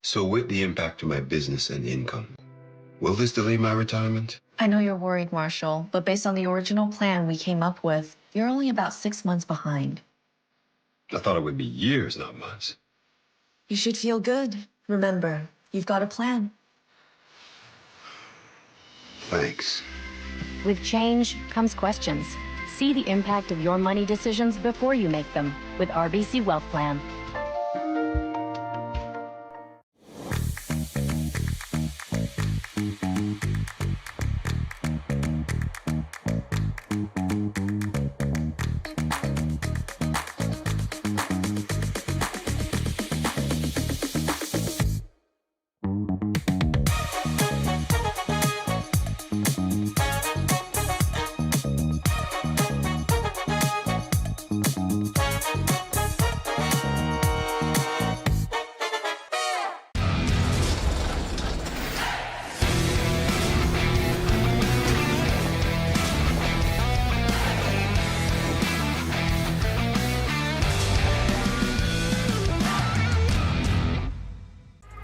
So with the impact to my business and income, will this delay my retirement? I know you're worried, Marshall, but based on the original plan we came up with, you're only about 6 months behind. I thought it would be years, not months. You should feel good. Remember, you've got a plan. Thanks. With change comes questions. See the impact of your money decisions before you make them with RBC Wealth Plan.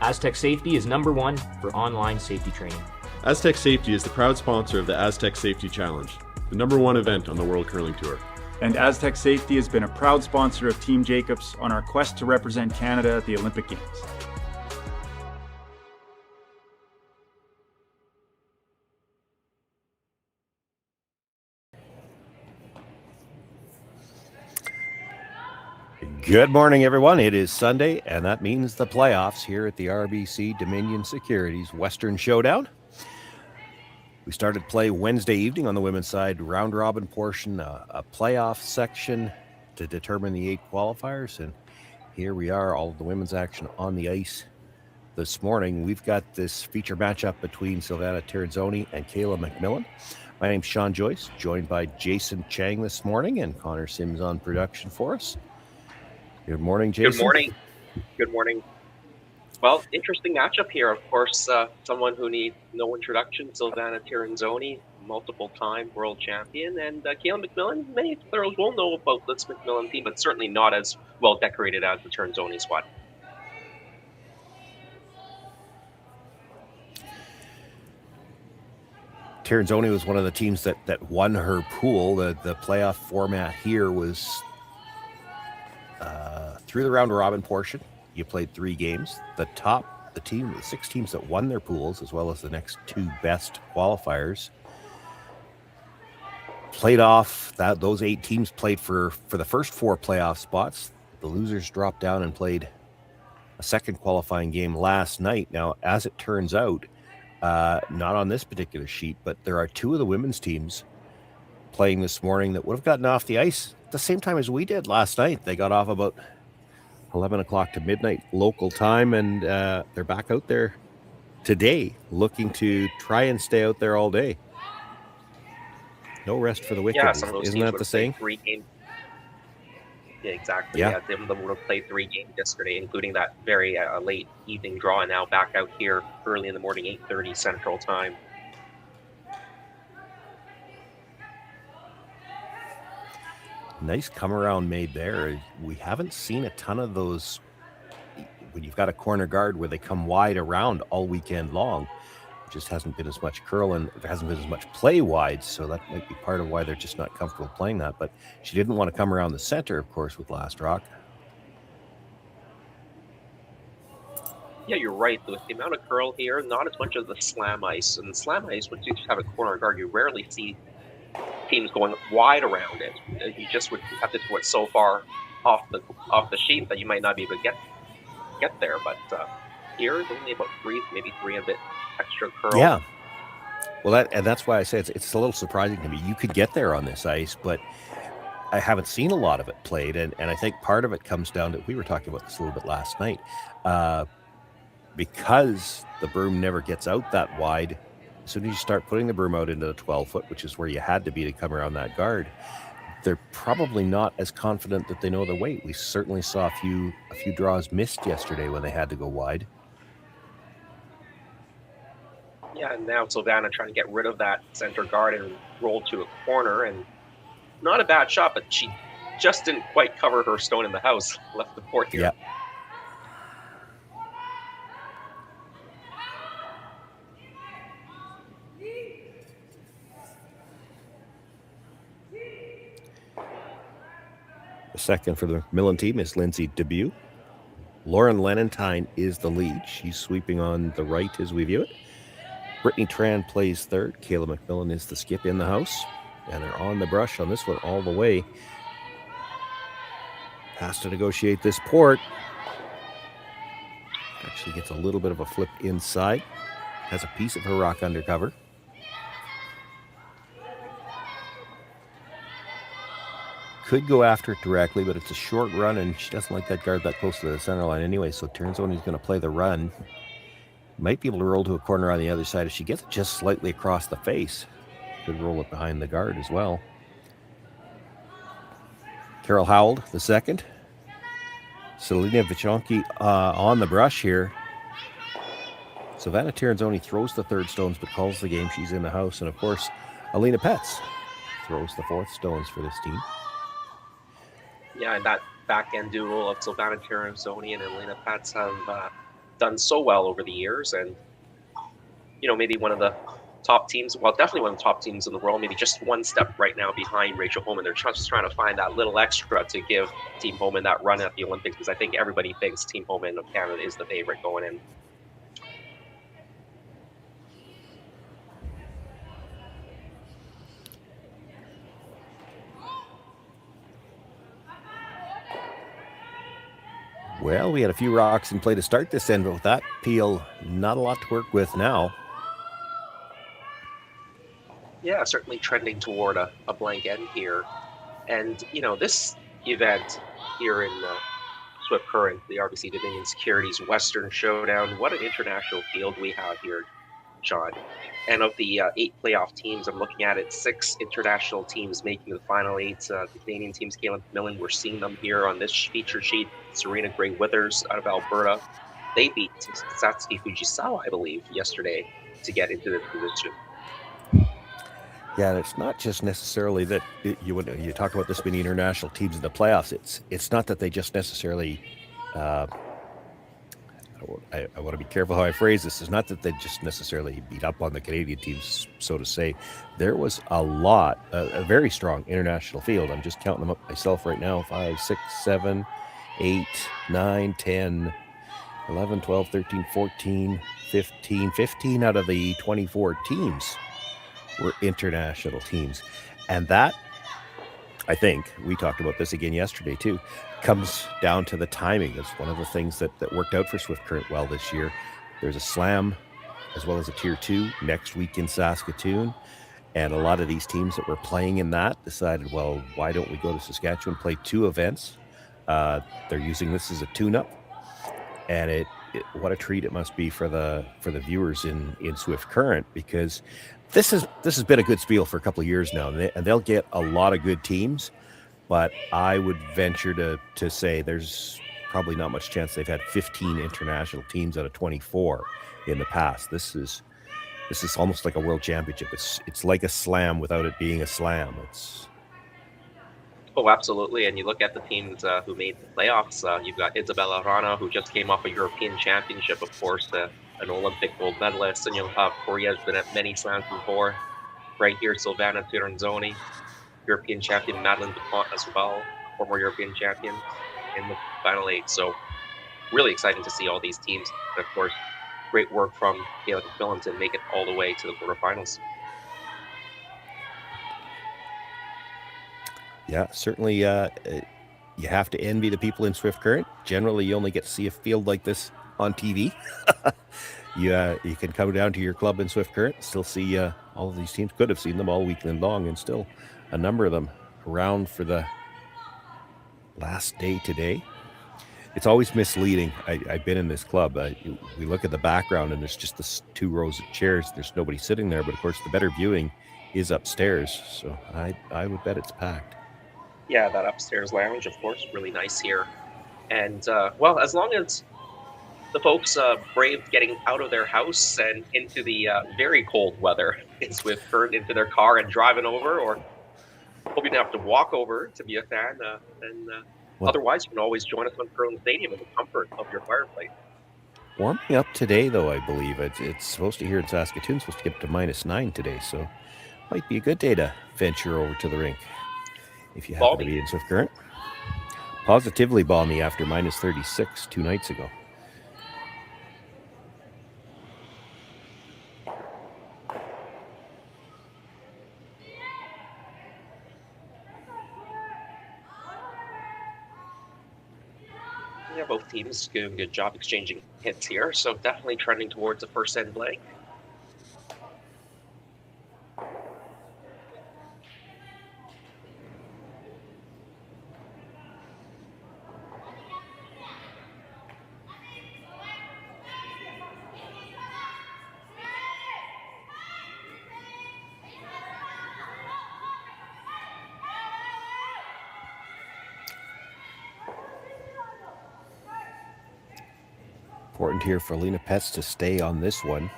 Aztec Safety is #1 for online safety training. Aztec Safety is the proud sponsor of the Aztec Safety Challenge, the #1 event on the World Curling Tour. And Aztec Safety has been a proud sponsor of Team Jacobs on our quest to represent Canada at the Olympic Games. Good morning, everyone. It is Sunday, and that means the playoffs here at the RBC Dominion Securities Western Showdown. We started play Wednesday evening on the women's side, round-robin portion, a playoff section to determine the 8 qualifiers, and here we are, all of the women's action on the ice this morning. We've got this feature matchup between Silvana Tirinzoni and Kayla MacMillan. My name's Sean Joyce, joined by Jason Chang this morning, and Connor Sims on production for us. Good morning, Jason. Good morning. Good morning. Well, interesting matchup here. Of course, someone who needs no introduction, Silvana Tirinzoni, multiple-time world champion, and Kayla MacMillan. Many players will know about this MacMillan team, but certainly not as well decorated as the Tirinzoni squad. Tirinzoni was one of the teams that won her pool. The playoff format here was through the round-robin portion. You played 3 games. The 6 teams that won their pools, as well as the next 2 best qualifiers, played off. Those 8 teams played for the first 4 playoff spots. The losers dropped down and played a second qualifying game last night. Now, as it turns out, not on this particular sheet, but there are 2 of the women's teams playing this morning that would have gotten off the ice at the same time as we did last night. They got off about 11 o'clock to midnight local time, and they're back out there today looking to try and stay out there all day. No rest for the wicked. Yeah, some of those Isn't teams that would the have played saying? 3 games. Yeah, exactly. Yeah. Yeah, some of them would have played 3 games yesterday, including that very late evening draw, and now back out here early in the morning, 8:30 Central Time. Nice come around made there. We haven't seen a ton of those when you've got a corner guard where they come wide around all weekend long. It just hasn't been as much curl, and there hasn't been as much play wide, so that might be part of why they're just not comfortable playing that. But she didn't want to come around the center, of course, with Last Rock. Yeah, you're right. With the amount of curl here, not as much as the slam ice. And the slam ice, once you have a corner guard, you rarely see teams going wide around it. You just would have to do it so far off the sheet that you might not be able to get there. But here is only about 3, maybe 3 a bit extra curl. Yeah. Well, that's why I say it's a little surprising to me. You could get there on this ice, but I haven't seen a lot of it played, and I think part of it comes down to, we were talking about this a little bit last night, because the broom never gets out that wide. As soon as you start putting the broom out into the 12-foot, which is where you had to be to come around that guard, they're probably not as confident that they know their weight. We certainly saw a few draws missed yesterday when they had to go wide. Yeah, and now Silvana trying to get rid of that center guard and roll to a corner, and not a bad shot, but she just didn't quite cover her stone in the house. Left the port here. Yeah. second for the MacMillan team is Lindsay Debut. Lauren Lenentine is the lead. She's sweeping on the right as we view it. Brittany Tran plays third. Kayla MacMillan is the skip in the house. And they're on the brush on this one all the way. Has to negotiate this port. Actually gets a little bit of a flip inside. Has a piece of her rock undercover. Could go after it directly, but it's a short run, and she doesn't like that guard that close to the center line anyway, so Tirinzoni's going to play the run. Might be able to roll to a corner on the other side. If she gets it just slightly across the face, could roll it behind the guard as well. Carol Howell, the second. Selena Vichonki on the brush here. Silvana Tirinzoni throws the third stones, but calls the game. She's in the house. And, of course, Alina Petz throws the fourth stones for this team. Yeah, and that back-end duo of Silvana Tirinzoni and Elena Petz have done so well over the years. And, you know, maybe one of the top teams, well, definitely one of the top teams in the world, maybe just one step right now behind Rachel Homan. They're just trying to find that little extra to give Team Homan that run at the Olympics, because I think everybody thinks Team Homan of Canada is the favorite going in. Well, we had a few rocks in play to start this end, but with that peel, not a lot to work with now. Yeah, certainly trending toward a blank end here. And, you know, this event here in Swift Current, the RBC Dominion Securities Western Showdown, what an international field we have here, John. And of the 8 playoff teams, I'm looking at it, 6 international teams making the final 8. The Canadian teams, Kayla MacMillan, we're seeing them here on this feature sheet. Serena Gray-Withers out of Alberta. They beat Satsuki Fujisawa, I believe, yesterday to get into this position. Yeah, and it's not just necessarily that you talk about this many international teams in the playoffs. It's not that they just necessarily. I want to be careful how I phrase this. It's not that they just necessarily beat up on the Canadian teams, so to say. There was a very strong international field. I'm just counting them up myself right now. 5, 6, 7, 8, 9, 10, 11, 12, 13, 14, 15 out of the 24 teams were international teams. And that, I think, we talked about this again yesterday too, comes down to the timing. That's one of the things that worked out for Swift Current well this year. There's a slam as well as a tier 2 next week in Saskatoon. And a lot of these teams that were playing in that decided, well, why don't we go to Saskatchewan, play 2 events? They're using this as a tune-up. And what a treat it must be for the viewers in Swift Current, because this has been a good spiel for a couple of years now, and they'll get a lot of good teams. But I would venture to say there's probably not much chance they've had 15 international teams out of 24 in the past. This is almost like a world championship. It's like a slam without it being a slam. Oh, absolutely. And you look at the teams who made the playoffs. You've got Isabella Rana, who just came off a European championship, of course, an Olympic gold medalist. And you'll have Korea's been at many slams before. Right here, Silvana Tirinzoni, European champion, Madeline DuPont as well, former European champion in the final 8. So really exciting to see all these teams. And of course, great work from Kayla MacMillan to make it all the way to the quarterfinals. Yeah, certainly you have to envy the people in Swift Current. Generally, you only get to see a field like this on TV. You can come down to your club in Swift Current, still see all of these teams. Could have seen them all weekend long, and still a number of them around for the last day today. It's always misleading. I've been in this club. We look at the background, and there's just the 2 rows of chairs. There's nobody sitting there, but of course the better viewing is upstairs. So I would bet it's packed. Yeah, that upstairs lounge, of course, really nice here. And, well, as long as the folks braved getting out of their house and into the very cold weather in Swift Current, into their car and driving over, or hope you don't have to walk over to be a fan. Otherwise, you can always join us on Curling Stadium in the comfort of your fireplace. Warming up today, though, I believe. It's supposed to, here in Saskatoon, supposed to get to -9 today, so might be a good day to venture over to the rink if you happen to be in Swift Current. positively balmy after minus 36 2 nights ago. Yeah, both teams doing a good job exchanging hits here, so definitely trending towards a first end blank. Important here for Alina Petz to stay on this one.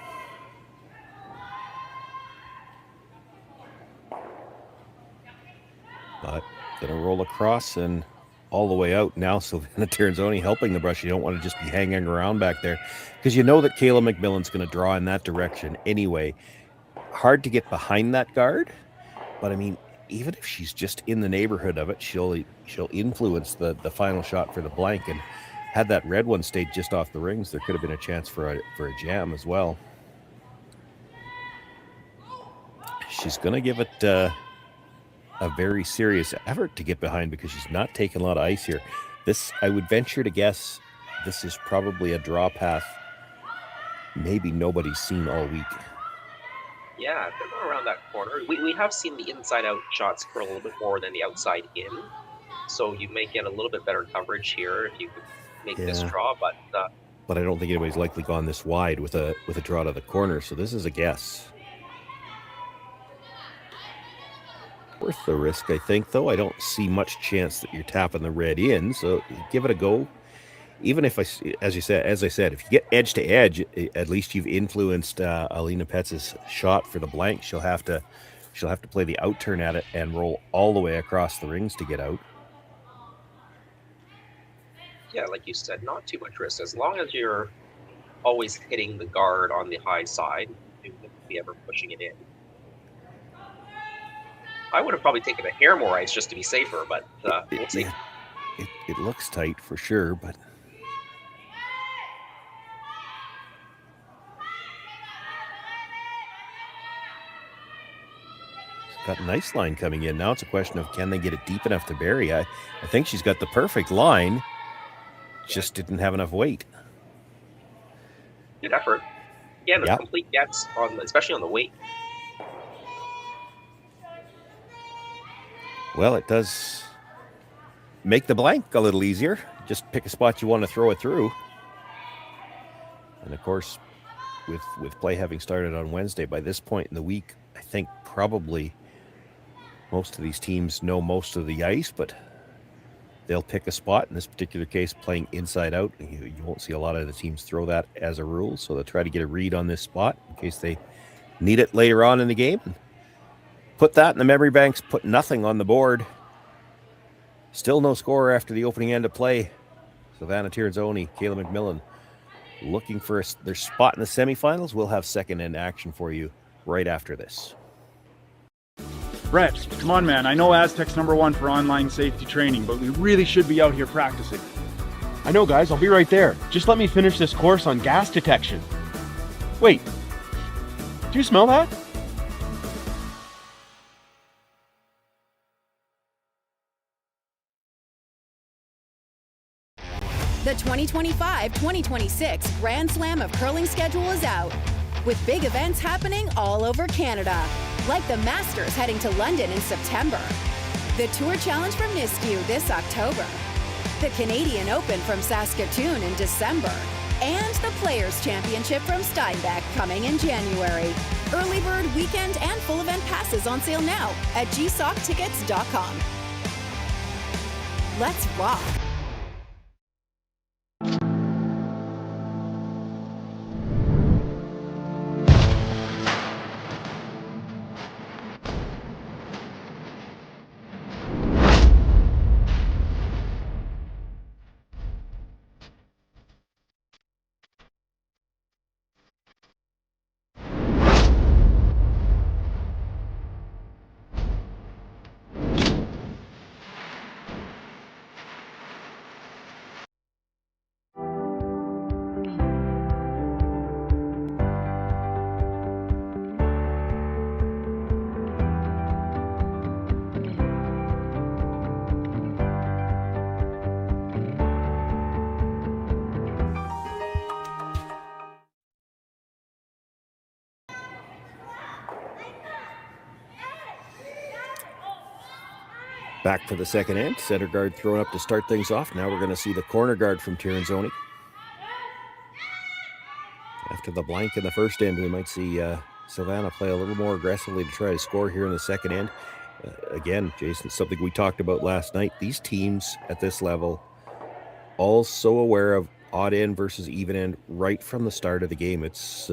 But gonna roll across and all the way out now. Silvana Tirinzoni helping the brush. You don't want to just be hanging around back there because you know that Kayla MacMillan's going to draw in that direction anyway. Hard to get behind that guard, but I mean, even if she's just in the neighborhood of it, she'll influence the final shot for the blank. And had that red one stayed just off the rings, there could have been a chance for a jam as well. She's going to give it a very serious effort to get behind because she's not taking a lot of ice here. This, I would venture to guess, this is probably a draw path maybe nobody's seen all week. Yeah, they're going around that corner. We have seen the inside-out shots curl a little bit more than the outside-in, so you may get a little bit better coverage here if you could make this draw, but I don't think anybody's likely gone this wide with a draw to the corner, so this is a guess. Worth the risk, I think, though. I don't see much chance that you're tapping the red in, so give it a go. Even if as I said, if you get edge to edge, at least you've influenced Alina Petz's shot for the blank. She'll have to play the out turn at it and roll all the way across the rings to get out. Yeah, like you said, not too much risk. As long as you're always hitting the guard on the high side, you won't be ever pushing it in. I would have probably taken a hair more ice just to be safer, but we'll see. It looks tight for sure, but got a nice line coming in. Now it's a question of can they get it deep enough to bury. I think she's got the perfect line, just didn't have enough weight. Good effort. Again, a complete guess, especially on the weight. Well, it does make the blank a little easier. Just pick a spot you want to throw it through. And of course, with play having started on Wednesday, by this point in the week, I think probably most of these teams know most of the ice, but they'll pick a spot. In this particular case, playing inside out, you won't see a lot of the teams throw that as a rule, so they'll try to get a read on this spot in case they need it later on in the game. Put that in the memory banks, put nothing on the board. Still no score after the opening end of play. Silvana Tirinzoni, Kayla MacMillan looking for their spot in the semifinals. We'll have second end action for you right after this. Brett, come on, man. I know Aztec's #1 for online safety training, but we really should be out here practicing. I know, guys. I'll be right there. Just let me finish this course on gas detection. Wait. Do you smell that? The 2025-2026 Grand Slam of Curling schedule is out, with big events happening all over Canada, like the Masters heading to London in September, the Tour Challenge from Nisku this October, the Canadian Open from Saskatchewan in December, and the Players' Championship from Steinbach coming in January. Early bird weekend and full event passes on sale now at gsoctickets.com. Let's rock! Back for the second end. Center guard thrown up to start things off. Now we're going to see the corner guard from Tirinzoni. After the blank in the first end, we might see Silvana play a little more aggressively to try to score here in the second end. Again, Jason, something we talked about last night. These teams at this level, all so aware of odd end versus even end right from the start of the game. It's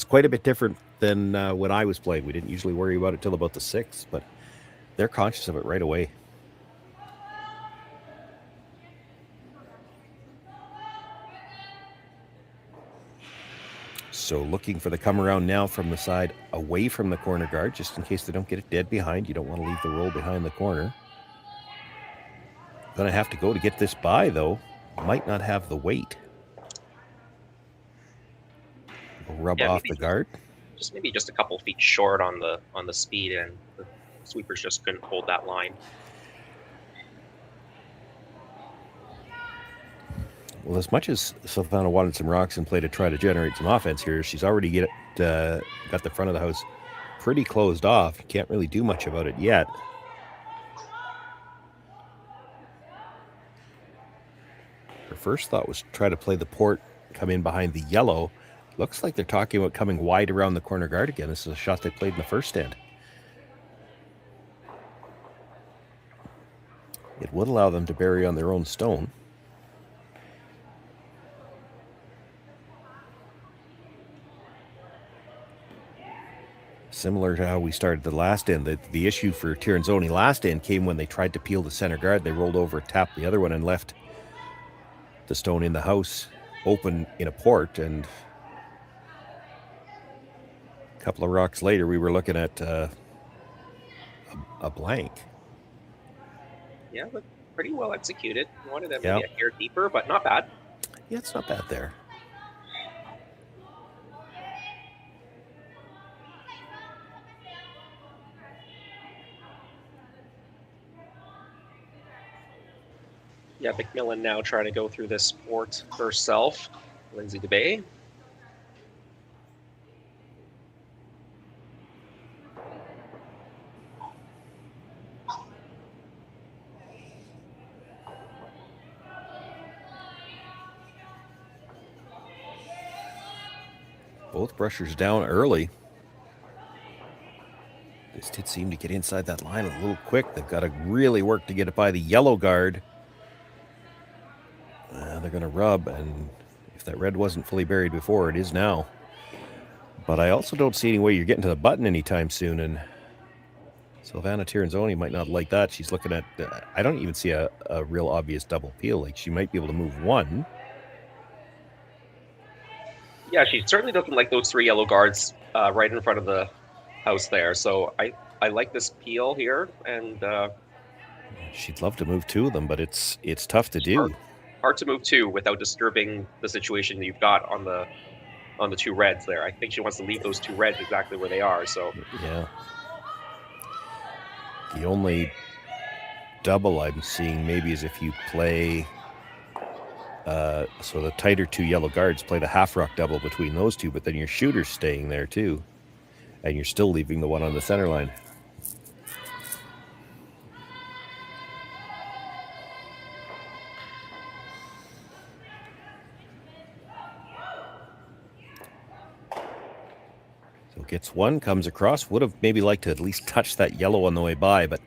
quite a bit different than when I was playing. We didn't usually worry about it till about the sixth, but they're conscious of it right away. So looking for the come around now from the side away from the corner guard, just in case they don't get it dead behind. You don't want to leave the roll behind the corner. Gonna have to go to get this by, though. Might not have the weight. Rub off the guard. Maybe just a couple feet short on the speed, and the sweepers just couldn't hold that line. Well, as much as Silvana wanted some rocks and play to try to generate some offense here, she's already got the front of the house pretty closed off. You can't really do much about it yet. Her first thought was try to play the port, come in behind the yellow. Looks like they're talking about coming wide around the corner guard again. This is a shot they played in the first end. It would allow them to bury on their own stone. Similar to how we started the last end. The issue for Tirinzoni last end came when they tried to peel the center guard. They rolled over, tapped the other one, and left the stone in the house open in a port. And a couple of rocks later, we were looking at a blank. Yeah, but pretty well executed. Wanted them maybe a hair deeper, but not bad. Yeah, it's not bad there. Yeah, MacMillan now trying to go through this port herself. Lindsay DeBay. Both brushers down early. This did seem to get inside that line a little quick. They've got to really work to get it by the yellow guard. They're going to rub, and if that red wasn't fully buried before, it is now. But I also don't see any way you're getting to the button anytime soon, and Silvana Tirinzoni might not like that. She's looking at, I don't even see a real obvious double peel. Like, she might be able to move one. Yeah, she certainly doesn't like those three yellow guards right in front of the house there. So I like this peel here, and she'd love to move two of them, but it's tough to do. Hard to move two without disturbing the situation that you've got on the two reds there. I think she wants to leave those two reds exactly where they are. So yeah, the only double I'm seeing maybe is if you play. So the tighter two yellow guards play the half rock double between those two, but then your shooter's staying there too, and you're still leaving the one on the center line. So gets one, comes across. Would have maybe liked to at least touch that yellow on the way by, but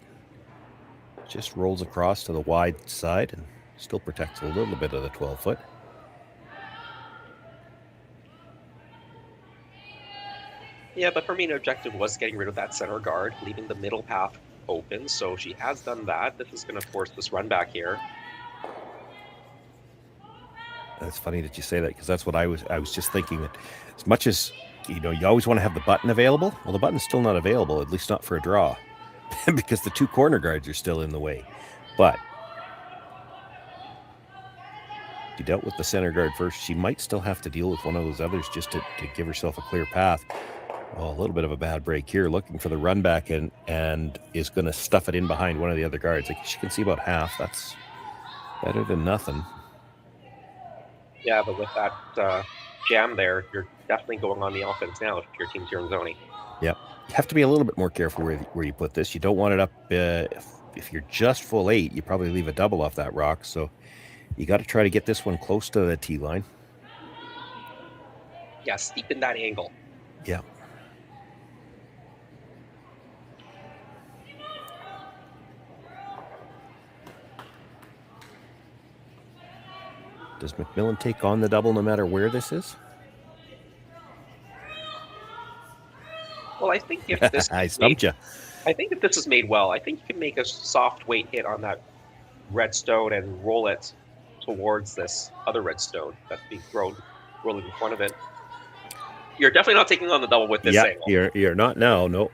just rolls across to the wide side and still protects a little bit of the 12-foot. Yeah, but her main objective was getting rid of that center guard, leaving the middle path open. So she has done that. This is going to force this run back here. That's funny that you say that, because that's what I was just thinking, that as much as you always want to have the button available. Well, the button's still not available, at least not for a draw, because the two corner guards are still in the way. But she dealt with the center guard first. She might still have to deal with one of those others just to give herself a clear path. Oh, a little bit of a bad break here, looking for the run back and is going to stuff it in behind one of the other guards. Like, she can see about half. That's better than nothing. Yeah, but with that jam there, you're definitely going on the offense now if your team's Tirinzoni. Yep. You have to be a little bit more careful where you put this. You don't want it up if you're just full 8, you probably leave a double off that rock. So you got to try to get this one close to the tee line. Yeah, steepen that angle. Yeah. Does MacMillan take on the double no matter where this is? Well, I think if this I stumped you. I think if this is made well, I think you can make a soft weight hit on that redstone and roll it towards this other redstone that's being rolling in front of it. You're definitely not taking on the double with this angle. You're not now. No,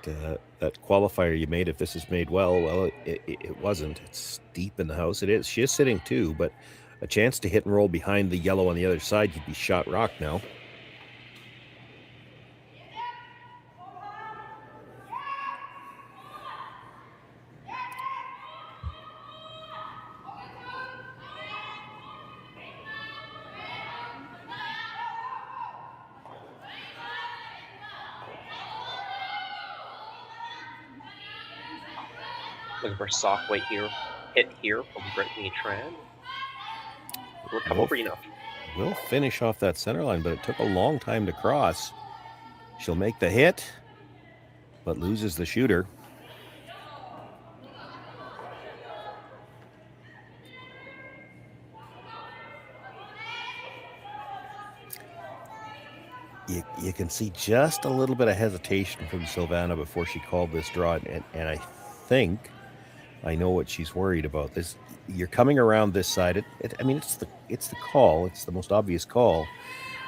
that qualifier you made, if this is made well, it wasn't. It's deep in the house. It is. She is sitting 2, but a chance to hit and roll behind the yellow on the other side could be shot rock now. Looking for a soft weight hit here from Brittany Tran. We'll come over enough. We'll finish off that center line, but it took a long time to cross. She'll make the hit, but loses the shooter. You can see just a little bit of hesitation from Silvana before she called this draw, and I think I know what she's worried about. This, you're coming around this side. I mean, it's the call. It's the most obvious call.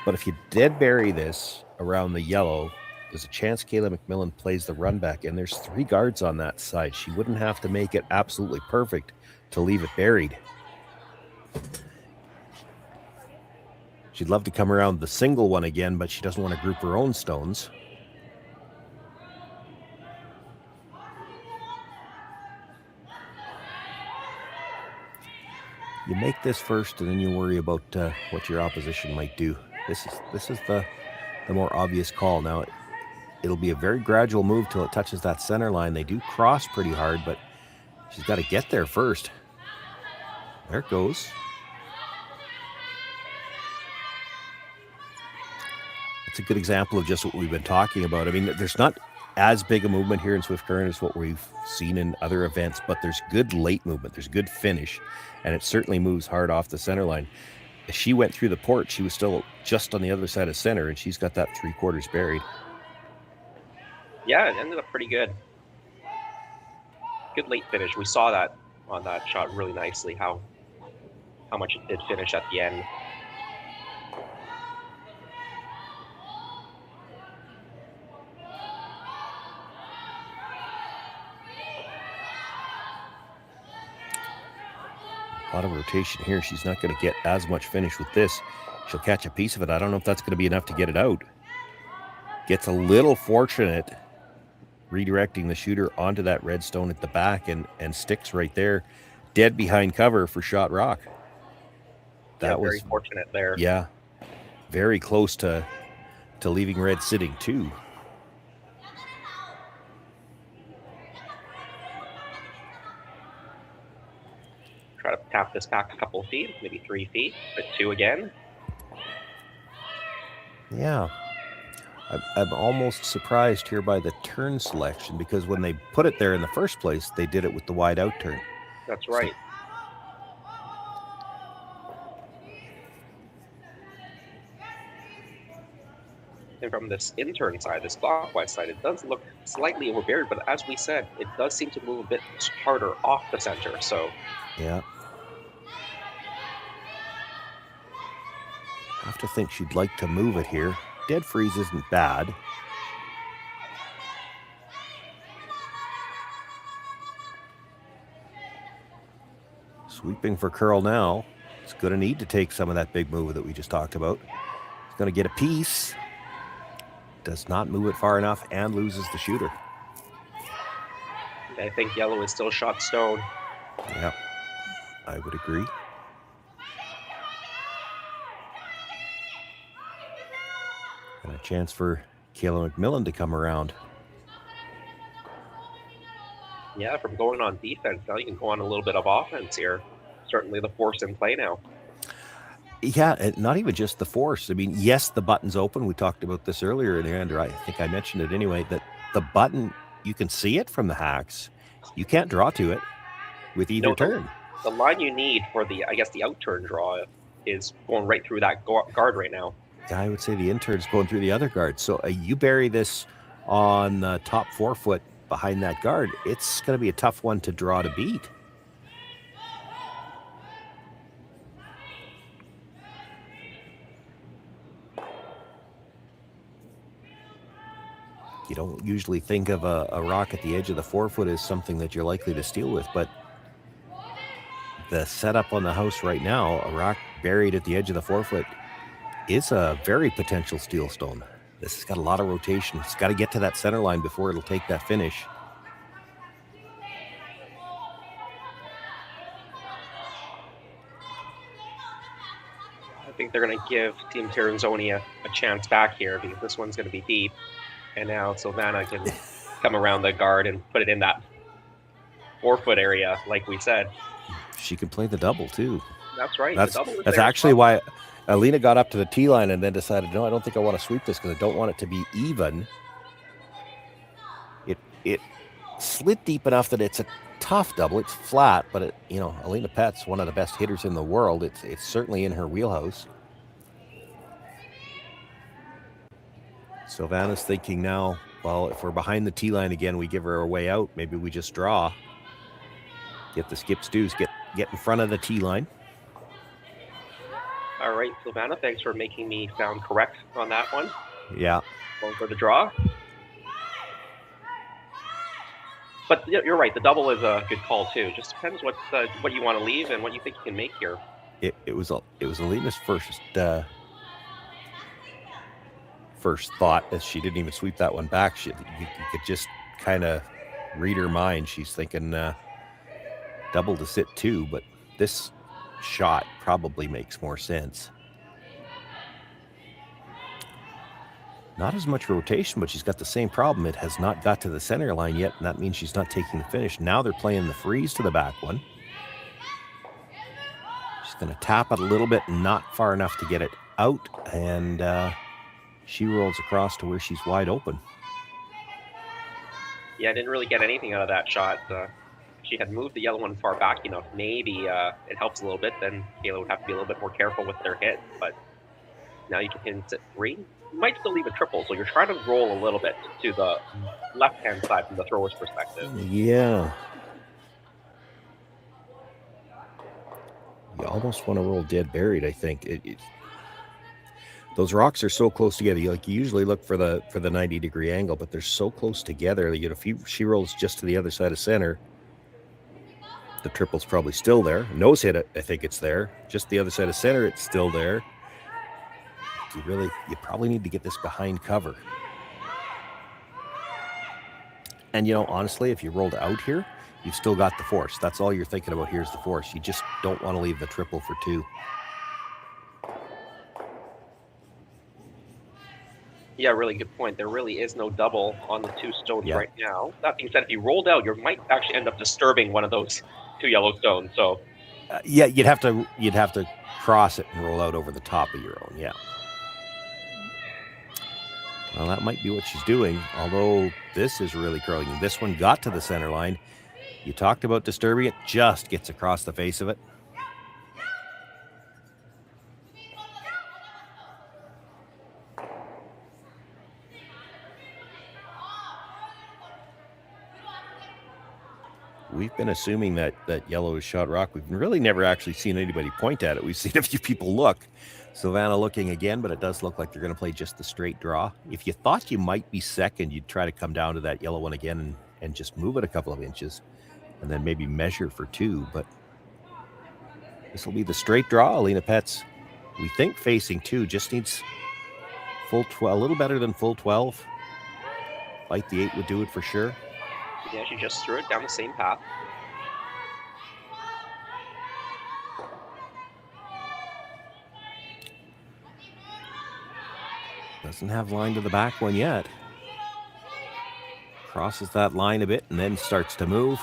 But if you dead bury this around the yellow, there's a chance Kayla MacMillan plays the run back, and there's 3 guards on that side. She wouldn't have to make it absolutely perfect to leave it buried. She'd love to come around the single one again, but she doesn't want to group her own stones. You make this first, and then you worry about what your opposition might do. This is the more obvious call. Now, it'll be a very gradual move till it touches that center line. They do cross pretty hard, but she's got to get there first. There it goes. It's a good example of just what we've been talking about. I mean, there's not as big a movement here in Swift Current as what we've seen in other events, but there's good late movement. There's good finish, and it certainly moves hard off the center line. As she went through the port, she was still just on the other side of center, and she's got that 3/4 buried. Yeah, it ended up pretty good. Good late finish. We saw that on that shot really nicely, how much it did finish at the end. A lot of rotation here. She's not going to get as much finish with this. She'll catch a piece of it. I don't know if that's going to be enough to get it out. Gets a little fortunate redirecting the shooter onto that redstone at the back and sticks right there, dead behind cover for shot rock. That was very fortunate there. Yeah, very close to leaving red sitting too. Try to tap this back a couple of feet, maybe 3 feet, but 2 again. Yeah. I'm almost surprised here by the turn selection, because when they put it there in the first place, they did it with the wide out turn. That's right. And from this in-turn side, this clockwise side, it does look slightly overburied, but as we said, it does seem to move a bit harder off the center, so... Yeah. I have to think she'd like to move it here. Dead freeze isn't bad. Sweeping for curl now. It's going to need to take some of that big move that we just talked about. It's going to get a piece. Does not move it far enough and loses the shooter. I think yellow is still shot stone. Yeah, I would agree. And a chance for Kayla MacMillan to come around. Yeah, from going on defense, now you can go on a little bit of offense here. Certainly the force in play now. Yeah, not even just the force. I mean, yes, the button's open. We talked about this earlier in the end, or I think I mentioned it anyway, that the button, you can see it from the hacks. You can't draw to it with either turn. The line you need for the, I guess, the out turn draw is going right through that guard right now. Yeah, I would say the intern's going through the other guard. So you bury this on the top 4 foot behind that guard, it's going to be a tough one to draw to beat. You don't usually think of a rock at the edge of the 4 foot as something that you're likely to steal with, but the setup on the house right now, a rock buried at the edge of the 4 foot, is a very potential steal stone. This has got a lot of rotation. It's got to get to that center line before it'll take that finish. I think they're going to give Team Tirinzoni a chance back here because this one's going to be deep. And now Silvana can come around the guard and put it in that 4 foot area, like we said. She can play the double, too. That's right. That's actually why Alina got up to the tee line and then decided, no, I don't think I want to sweep this because I don't want it to be even. It slid deep enough that it's a tough double. It's flat, but Alina Pett's one of the best hitters in the world. It's certainly in her wheelhouse. Silvana's thinking now, well, if we're behind the tee line again, we give her a way out. Maybe we just draw. Get the skips deuce, get in front of the tee line. All right, Silvana, thanks for making me sound correct on that one. Yeah. Going for the draw. But you're right, the double is a good call too. Just depends what you want to leave and what you think you can make here. It was Alina's first thought, as she didn't even sweep that one back. You could just kind of read her mind. She's thinking double to sit 2, but this shot probably makes more sense. Not as much rotation, but she's got the same problem. It has not got to the center line yet, and that means she's not taking the finish. Now they're playing the freeze to the back one. She's going to tap it a little bit, not far enough to get it out, and she rolls across to where she's wide open. Yeah, I didn't really get anything out of that shot. She had moved the yellow one far back enough. Maybe it helps a little bit. Then Kayla would have to be a little bit more careful with their hit. But now you can hit at 3. You might still leave a triple, so you're trying to roll a little bit to the left-hand side from the thrower's perspective. Yeah. You almost want to roll dead buried, I think. Those rocks are so close together. You usually look for the 90-degree angle, but they're so close together. If she rolls just to the other side of center, the triple's probably still there. Nose hit it, I think it's there. Just the other side of center, it's still there. You probably need to get this behind cover. And honestly, if you rolled out here, you've still got the force. That's all you're thinking about here is the force. You just don't want to leave the triple for 2. Yeah, really good point. There really is no double on the 2 stones right now. That being said, if you rolled out, you might actually end up disturbing one of those 2 yellow stones. So, you'd have to cross it and roll out over the top of your own. Yeah. Well, that might be what she's doing. Although this is really curling. This one got to the center line. You talked about disturbing it. Just gets across the face of it. We've been assuming that yellow is shot rock. We've really never actually seen anybody point at it. We've seen a few people look. Silvana looking again, but it does look like they're going to play just the straight draw. If you thought you might be second, you'd try to come down to that yellow one again and just move it a couple of inches and then maybe measure for 2. But this will be the straight draw. Alina Pett's, we think, facing 2. Just needs full 12, a little better than full 12. Bite the 8 would do it for sure. Yeah, she just threw it down the same path. Doesn't have line to the back one yet. crosses that line a bit and then starts to move.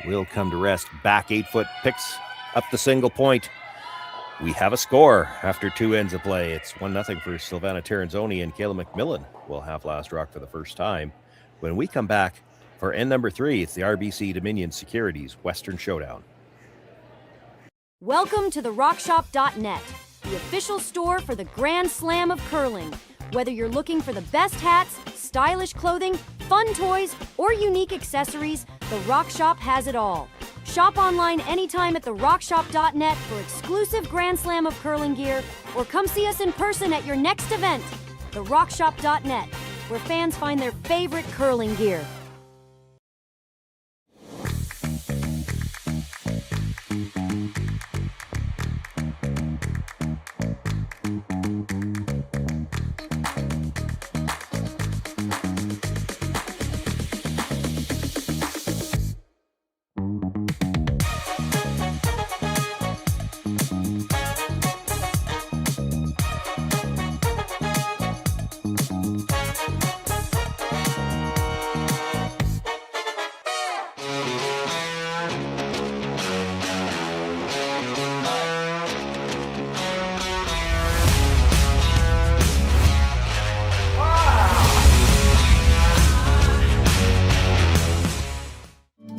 Will come to rest. Back 8 foot, picks up the single point. We have a score after 2 ends of play. It's 1-0 for Silvana Tirinzoni, and Kayla MacMillan will have last rock for the first time. When we come back for end number 3, it's the RBC Dominion Securities Western Showdown. Welcome to the RockShop.net, the official store for the Grand Slam of curling. Whether you're looking for the best hats, stylish clothing, fun toys, or unique accessories, the Rock Shop has it all. Shop online anytime at therockshop.net for exclusive Grand Slam of curling gear, or come see us in person at your next event. Therockshop.net, where fans find their favorite curling gear.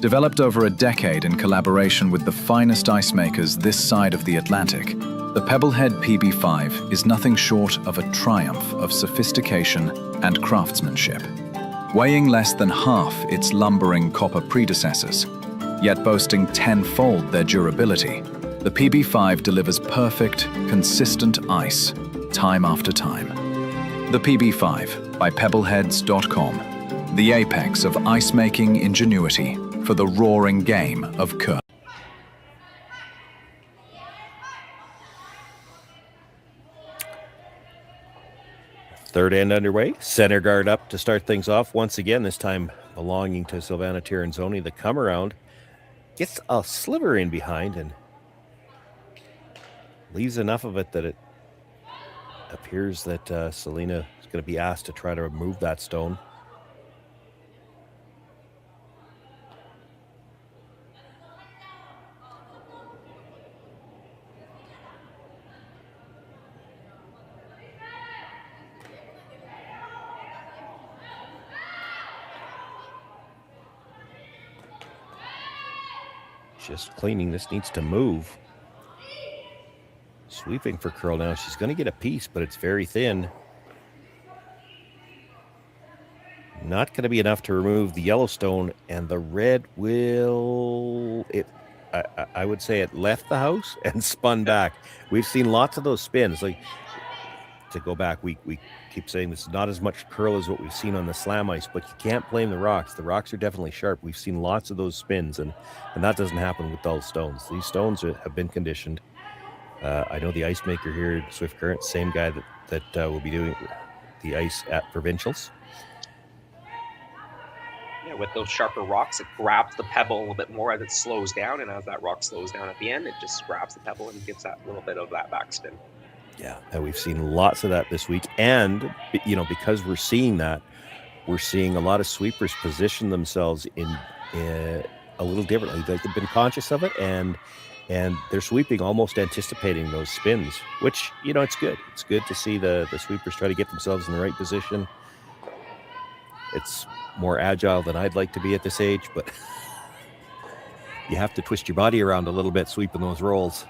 Developed over a decade in collaboration with the finest ice makers this side of the Atlantic, the Pebblehead PB5 is nothing short of a triumph of sophistication and craftsmanship. Weighing less than half its lumbering copper predecessors, yet boasting tenfold their durability, the PB5 delivers perfect, consistent ice, time after time. The PB5 by Pebbleheads.com, the apex of ice-making ingenuity for the roaring game of curling. Third end underway. Center guard up to start things off once again, this time belonging to Silvana Tirinzoni. The come around gets a sliver in behind and leaves enough of it that it appears that Selena is going to be asked to try to remove that stone. Just cleaning. This needs to move. Sweeping for curl now. She's going to get a piece, but it's very thin. Not going to be enough to remove the Yellowstone, and the red will... I would say it left the house and spun back. We've seen lots of those spins. Like, to go back, we keep saying this is not as much curl as what we've seen on the slam ice, but you can't blame the rocks. The rocks are definitely sharp. We've seen lots of those spins, and that doesn't happen with dull stones. These stones have been conditioned. I know the ice maker here at Swift Current, same guy that will be doing the ice at Provincials. Yeah, with those sharper rocks, it grabs the pebble a little bit more as it slows down, and as that rock slows down at the end, it just grabs the pebble and gives that little bit of that backspin. Yeah, and we've seen lots of that this week. And, because we're seeing that, we're seeing a lot of sweepers position themselves in a little differently. They've been conscious of it, and they're sweeping almost anticipating those spins, which, it's good. It's good to see the sweepers try to get themselves in the right position. It's more agile than I'd like to be at this age, but you have to twist your body around a little bit sweeping those rolls.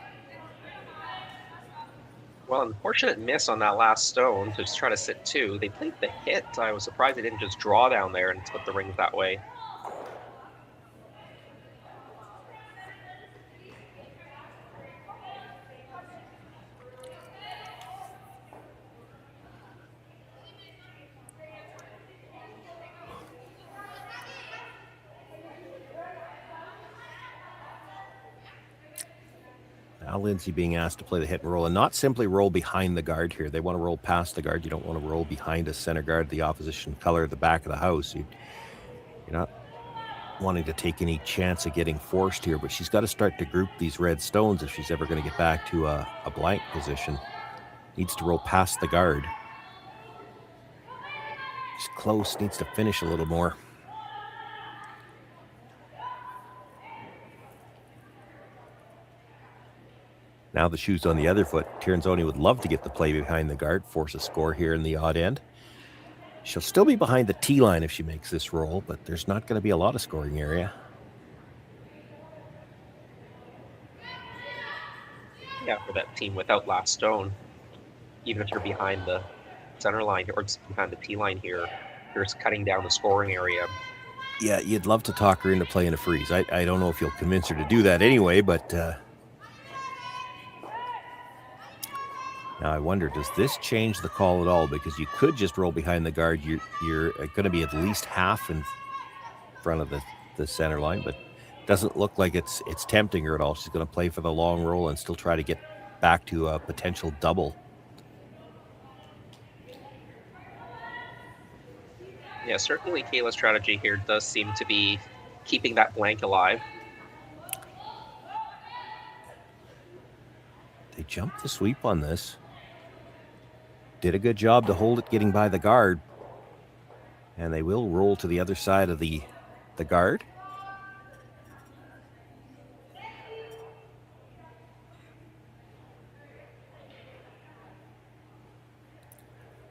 Well, unfortunate miss on that last stone to just try to sit two. They played the hit. I was surprised they didn't just draw down there and split the rings that way. Now Lindsay being asked to play the hit and roll, and not simply roll behind the guard here. They want to roll past the guard. You don't want to roll behind a center guard, the opposition color at the back of the house. You're not wanting to take any chance of getting forced here, but she's got to start to group these red stones if she's ever going to get back to a blank position. Needs to roll past the guard. She's close, needs to finish a little more. Now the shoe's on the other foot. Tirinzoni would love to get the play behind the guard, force a score here in the odd end. She'll still be behind the tee line if she makes this roll, but there's not going to be a lot of scoring area. Yeah, for that team without last stone, even if you're behind the center line or just behind the tee line here, you're just cutting down the scoring area. Yeah, you'd love to talk her into playing a freeze. I don't know if you'll convince her to do that anyway, but now I wonder, does this change the call at all? Because you could just roll behind the guard. You're going to be at least half in front of the center line, but it doesn't look like it's tempting her at all. She's going to play for the long roll and still try to get back to a potential double. Yeah, certainly Kayla's strategy here does seem to be keeping that blank alive. They jumped the sweep on this. Did a good job to hold it getting by the guard. And they will roll to the other side of the guard.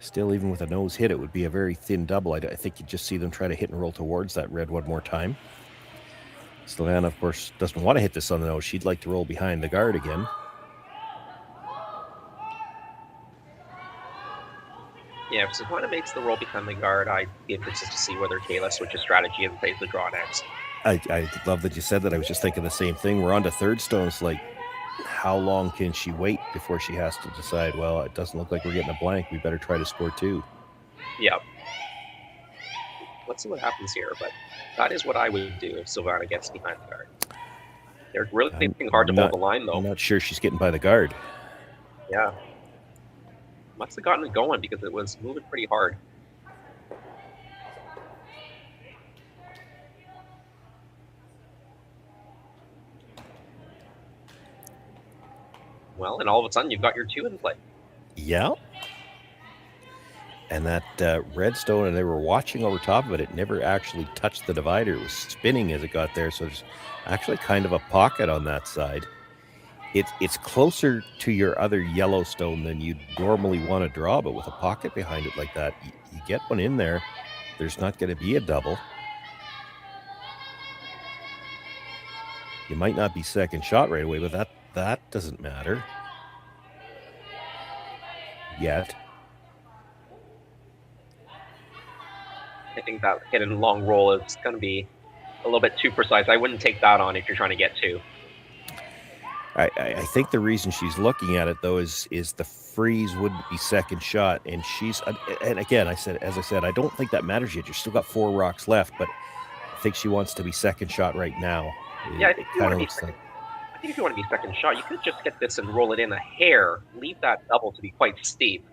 Still, even with a nose hit, it would be a very thin double. I think you'd just see them try to hit and roll towards that red one more time. Silvana, of course, doesn't want to hit this on the nose. She'd like to roll behind the guard again. Yeah, if Silvana makes the roll behind the guard, I'd be interested to see whether Kayla switches strategy and plays the draw next. I love that you said that. I was just thinking the same thing. We're on to third stone. It's like, how long can she wait before she has to decide, well, it doesn't look like we're getting a blank. We better try to score two. Yeah. Let's see what happens here, but that is what I would do if Silvana gets behind the guard. They're really thinking hard to hold the line, though. I'm not sure she's getting by the guard. Yeah. Must have gotten it going because it was moving pretty hard. Well, and all of a sudden you've got your two in play. Yeah. And that red stone, and they were watching over top of it. It never actually touched the divider. It was spinning as it got there. So there's actually kind of a pocket on that side. It's closer to your other yellow stone than you'd normally want to draw, but with a pocket behind it like that, you get one in there, there's not going to be a double. You might not be second shot right away, but that doesn't matter yet. I think that hit and long roll is going to be a little bit too precise. I wouldn't take that on if you're trying to get two. I think the reason she's looking at it, though, is the freeze wouldn't be second shot. And again, as I said, I don't think that matters yet. You've still got 4 rocks left, but I think she wants to be second shot right now. Yeah, I think if you want to be second shot, you could just get this and roll it in a hair. Leave that double to be quite steep.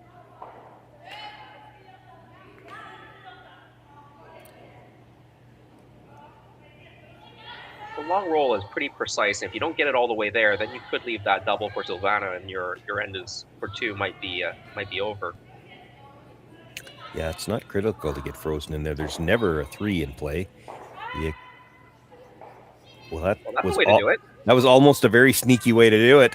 The long roll is pretty precise. If you don't get it all the way there, then you could leave that double for Silvana, and your end is for two might be over. Yeah, it's not critical to get frozen in there. There's never a 3 in play. That was the way to do it. That was almost a very sneaky way to do it.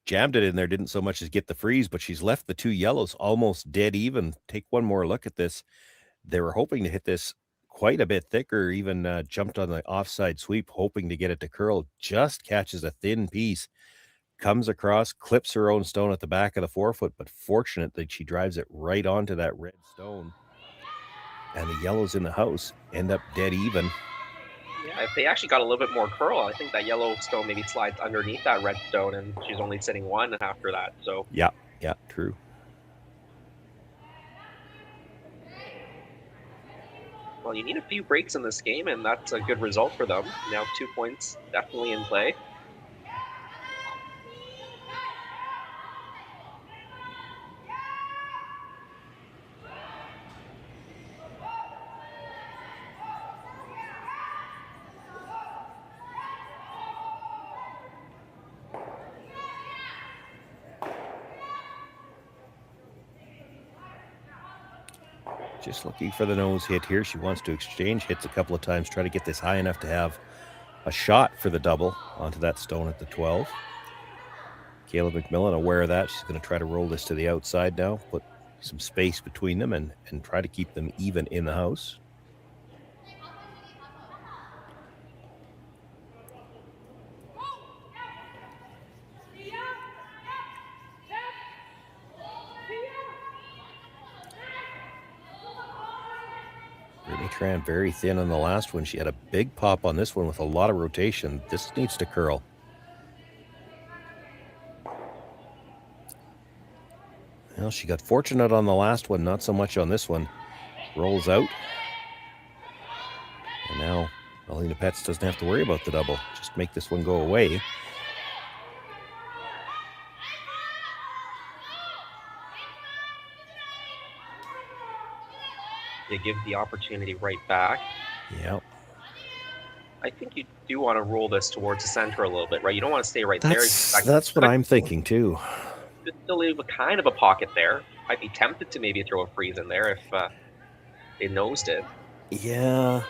Jammed it in there, didn't so much as get the freeze, but she's left the 2 yellows almost dead even. Take one more look at this. They were hoping to hit this quite a bit thicker, even jumped on the offside sweep, hoping to get it to curl. Just catches a thin piece, comes across, clips her own stone at the back of the forefoot, but fortunate that she drives it right onto that red stone. And the yellows in the house end up dead even. Yeah, if they actually got a little bit more curl, I think that yellow stone maybe slides underneath that red stone, and she's only sitting 1 after that. So yeah, true. Well, you need a few breaks in this game, and that's a good result for them. Now 2 points definitely in play. Just looking for the nose hit here. She wants to exchange hits a couple of times, try to get this high enough to have a shot for the double onto that stone at the 12. Kayla MacMillan aware of that. She's going to try to roll this to the outside now, put some space between them and try to keep them even in the house. Tran very thin on the last one. She had a big pop on this one with a lot of rotation. This needs to curl. Well, she got fortunate on the last one, not so much on this one. Rolls out. And now Alina Petz doesn't have to worry about the double. Just make this one go away. You give the opportunity right back. Yep. I think you do want to roll this towards the center a little bit, right? You don't want to stay right there. That's what I'm thinking too. Just still leave a kind of a pocket there. I'd be tempted to maybe throw a freeze in there if they nosed it. Yeah,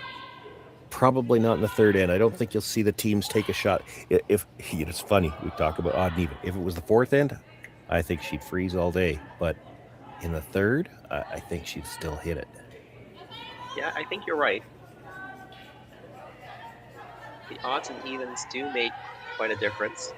probably not in the third end. I don't think you'll see the teams take a shot. If it's funny, we talk about odd and even. If it was the fourth end, I think she'd freeze all day. But in the third, I think she'd still hit it. Yeah, I think you're right. The odds and evens do make quite a difference.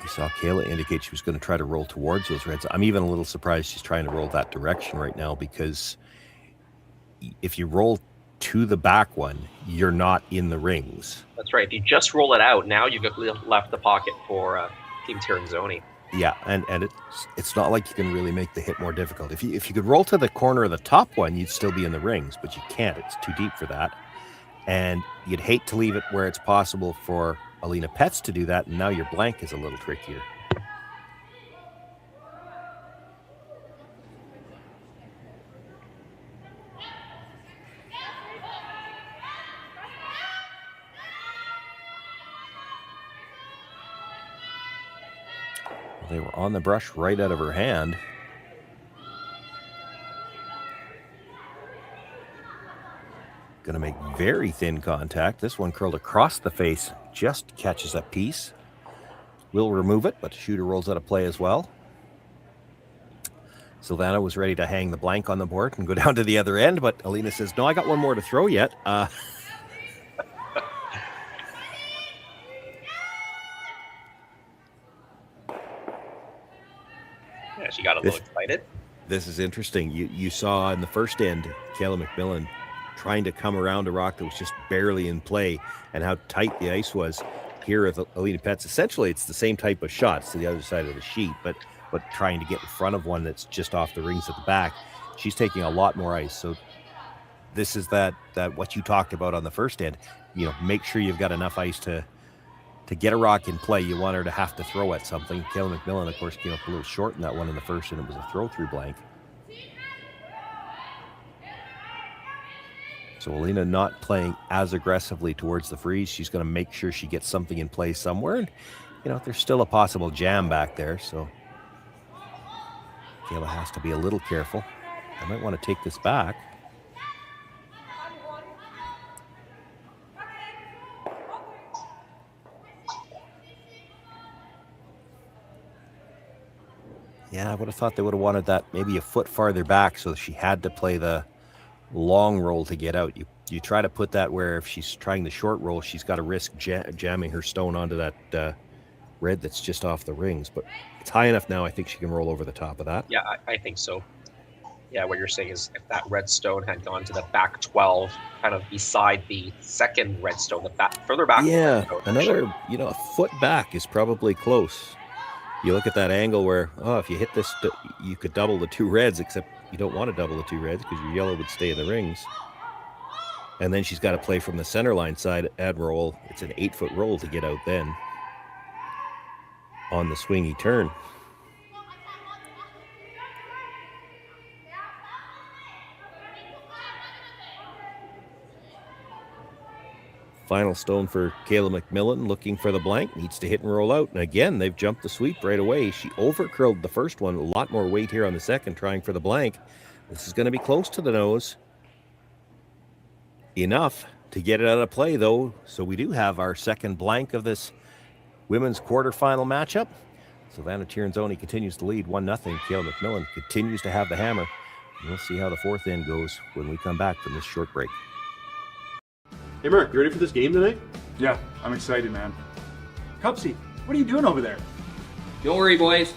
You saw Kayla indicate she was going to try to roll towards those reds. I'm even a little surprised she's trying to roll that direction right now, because if you roll to the back one, you're not in the rings. That's right. If you just roll it out, now you've left the pocket for Team Tirinzoni. Yeah, and it's not like you can really make the hit more difficult. If you could roll to the corner of the top one, you'd still be in the rings, but you can't. It's too deep for that. And you'd hate to leave it where it's possible for Alina Petz to do that, and now your blank is a little trickier. They were on the brush right out of her hand. Going to make very thin contact. This one curled across the face, just catches a piece. Will remove it, but the shooter rolls out of play as well. Silvana was ready to hang the blank on the board and go down to the other end, but Alina says, no, I got one more to throw yet. Yeah, she got a little excited. This is interesting. You saw in the first end, Kayla MacMillan trying to come around a rock that was just barely in play, and how tight the ice was. Here with Alina Petz, essentially it's the same type of shots to the other side of the sheet, but trying to get in front of one that's just off the rings at the back. She's taking a lot more ice. So this is that what you talked about on the first end. You know, make sure you've got enough ice to get a rock in play. You want her to have to throw at something. Kayla MacMillan, of course, came up a little short in that one in the first, and it was a throw-through blank. So Alina not playing as aggressively towards the freeze. She's going to make sure she gets something in play somewhere. And, you know, there's still a possible jam back there, so Kayla has to be a little careful. I might want to take this back. Yeah, I would have thought they would have wanted that maybe a foot farther back, so she had to play the long roll to get out. You try to put that where if she's trying the short roll, she's got to risk jamming her stone onto that red that's just off the rings. But it's high enough now, I think she can roll over the top of that. Yeah, I think so. Yeah, what you're saying is if that red stone had gone to the back 12, kind of beside the second red stone, further back. Yeah, another, a foot back is probably close. You look at that angle where, if you hit this, you could double the two reds, except you don't want to double the two reds because your yellow would stay in the rings. And then she's got to play from the center line side and roll. It's an 8-foot roll to get out then on the swingy turn. Final stone for Kayla MacMillan, looking for the blank, needs to hit and roll out. And again, they've jumped the sweep right away. She over-curled the first one, a lot more weight here on the second, trying for the blank. This is going to be close to the nose. Enough to get it out of play, though, so we do have our second blank of this women's quarterfinal matchup. Silvana Tirinzoni continues to lead 1-0. Kayla MacMillan continues to have the hammer. And we'll see how the fourth end goes when we come back from this short break. Hey Mark, you ready for this game tonight? Yeah, I'm excited, man. Cupsy, what are you doing over there? Don't worry, boys.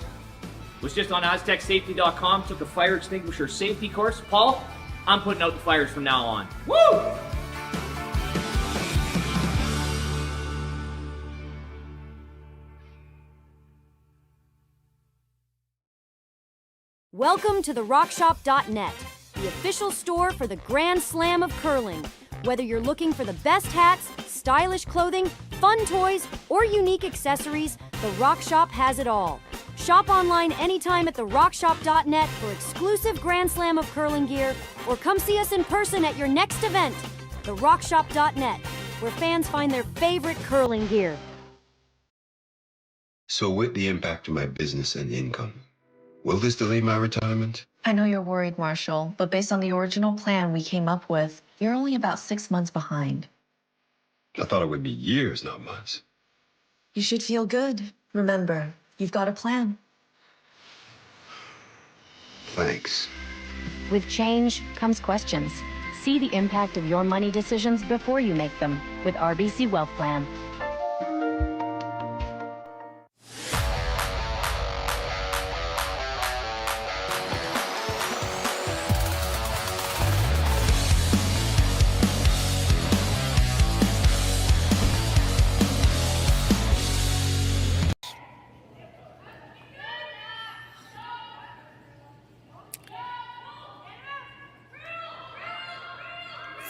Was just on AztecSafety.com, took a fire extinguisher safety course. Paul, I'm putting out the fires from now on. Woo! Welcome to therockshop.net, the official store for the Grand Slam of curling. Whether you're looking for the best hats, stylish clothing, fun toys, or unique accessories, The Rock Shop has it all. Shop online anytime at therockshop.net for exclusive Grand Slam of curling gear, or come see us in person at your next event. therockshop.net, where fans find their favorite curling gear. So with the impact to my business and income, will this delay my retirement? I know you're worried, Marshall, but based on the original plan we came up with, you're only about 6 months behind. I thought it would be years, not months. You should feel good. Remember, you've got a plan. Thanks. With change comes questions. See the impact of your money decisions before you make them with RBC Wealth Plan.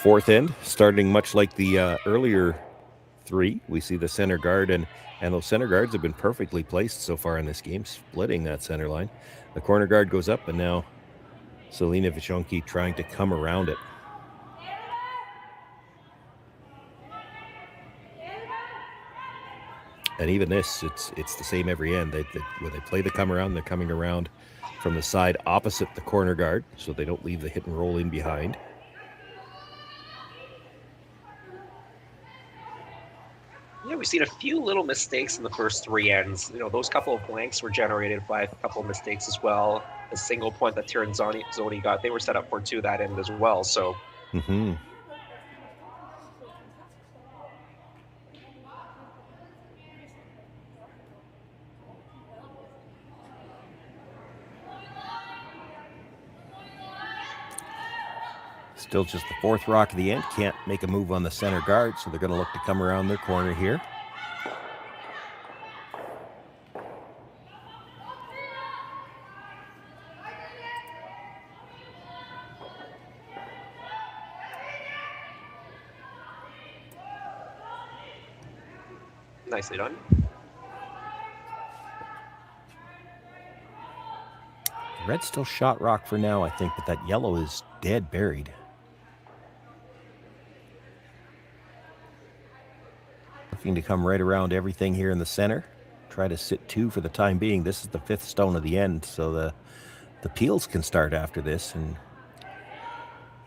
Fourth end, starting much like the earlier three. We see the center guard, and those center guards have been perfectly placed so far in this game, splitting that center line. The corner guard goes up, and now Selena Vichonki trying to come around it. And even this, it's the same every end. When they play the come around, they're coming around from the side opposite the corner guard, so they don't leave the hit and roll in behind. Yeah, we've seen a few little mistakes in the first three ends. You know, those couple of blanks were generated by a couple of mistakes as well. The single point that Tirinzoni got, they were set up for two that end as well. So. Mm-hmm. Still just the fourth rock of the end. Can't make a move on the center guard, so they're going to look to come around their corner here. Nicely done. Red's still shot rock for now, I think, but that yellow is dead buried. Looking to come right around everything here in the center. Try to sit two for the time being. This is the fifth stone of the end, so the peels can start after this, and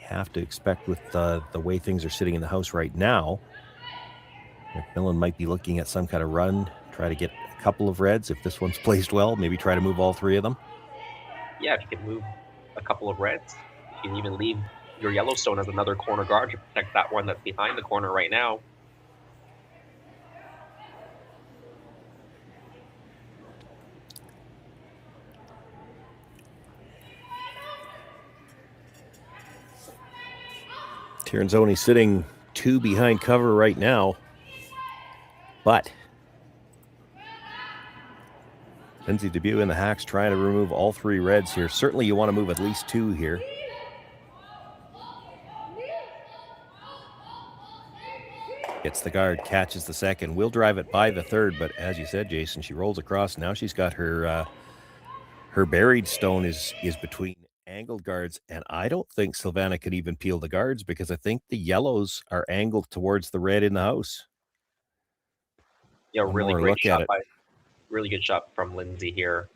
you have to expect with the way things are sitting in the house right now, MacMillan might be looking at some kind of run, try to get a couple of reds. If this one's placed well, maybe try to move all three of them. Yeah, if you can move a couple of reds, you can even leave your Yellowstone as another corner guard to protect that one that's behind the corner right now. Tirinzoni sitting two behind cover right now, but Lindsay Debut and the Hacks trying to remove all three reds here. Certainly you want to move at least two here. Gets the guard, catches the second. Will drive it by the third, but as you said, Jason, she rolls across. Now she's got her buried stone is between angle. angled guards, and I don't think Silvana could even peel the guards because I think the yellows are angled towards the red in the house. Yeah, One really more great look at shot it. really good shot from Lindsay here.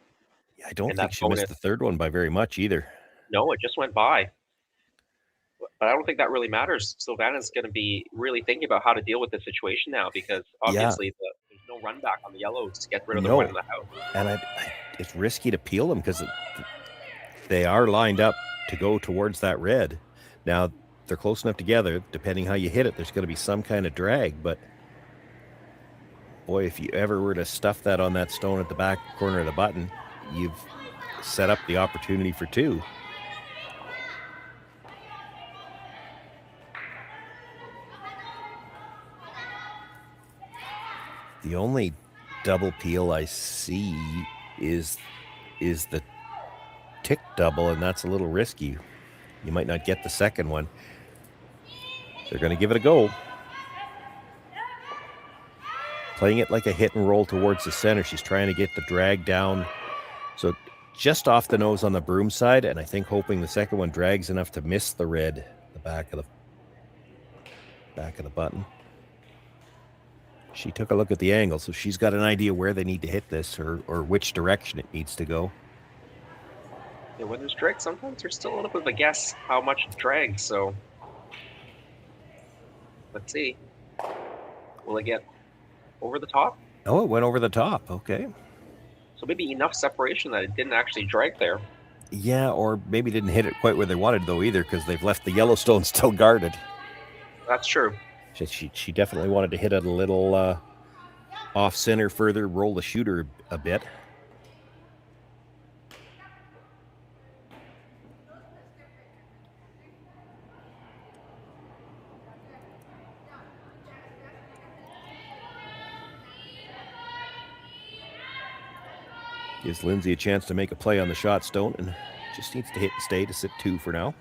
Yeah, I don't And think that she missed bonus- the third one by very much either. No, it just went by. But I don't think that really matters. Silvana's going to be really thinking about how to deal with this situation now because obviously there's no run back on the yellows to get rid of the one in the house. And it's risky to peel them because they are lined up to go towards that red. Now, they're close enough together. Depending how you hit it, there's going to be some kind of drag. But, boy, if you ever were to stuff that on that stone at the back corner of the button, you've set up the opportunity for two. The only double peel I see is the tick double, and that's a little risky. You might not get the second one. They're going to give it a go. Playing it like a hit and roll towards the center. She's trying to get the drag down. So just off the nose on the broom side, and I think hoping the second one drags enough to miss the red, the back of the button. She took a look at the angle, so she's got an idea where they need to hit this or which direction it needs to go. Yeah, when there's drag, sometimes there's still a little bit of a guess how much it drags, so let's see. Will it get over the top? Oh, it went over the top. Okay. So maybe enough separation that it didn't actually drag there. Yeah, or maybe didn't hit it quite where they wanted, though, either, because they've left the Yellowstone still guarded. That's true. She definitely wanted to hit it a little off center further, roll the shooter a bit. Gives Lindsay a chance to make a play on the shot stone and just needs to hit and stay to sit 2 for now.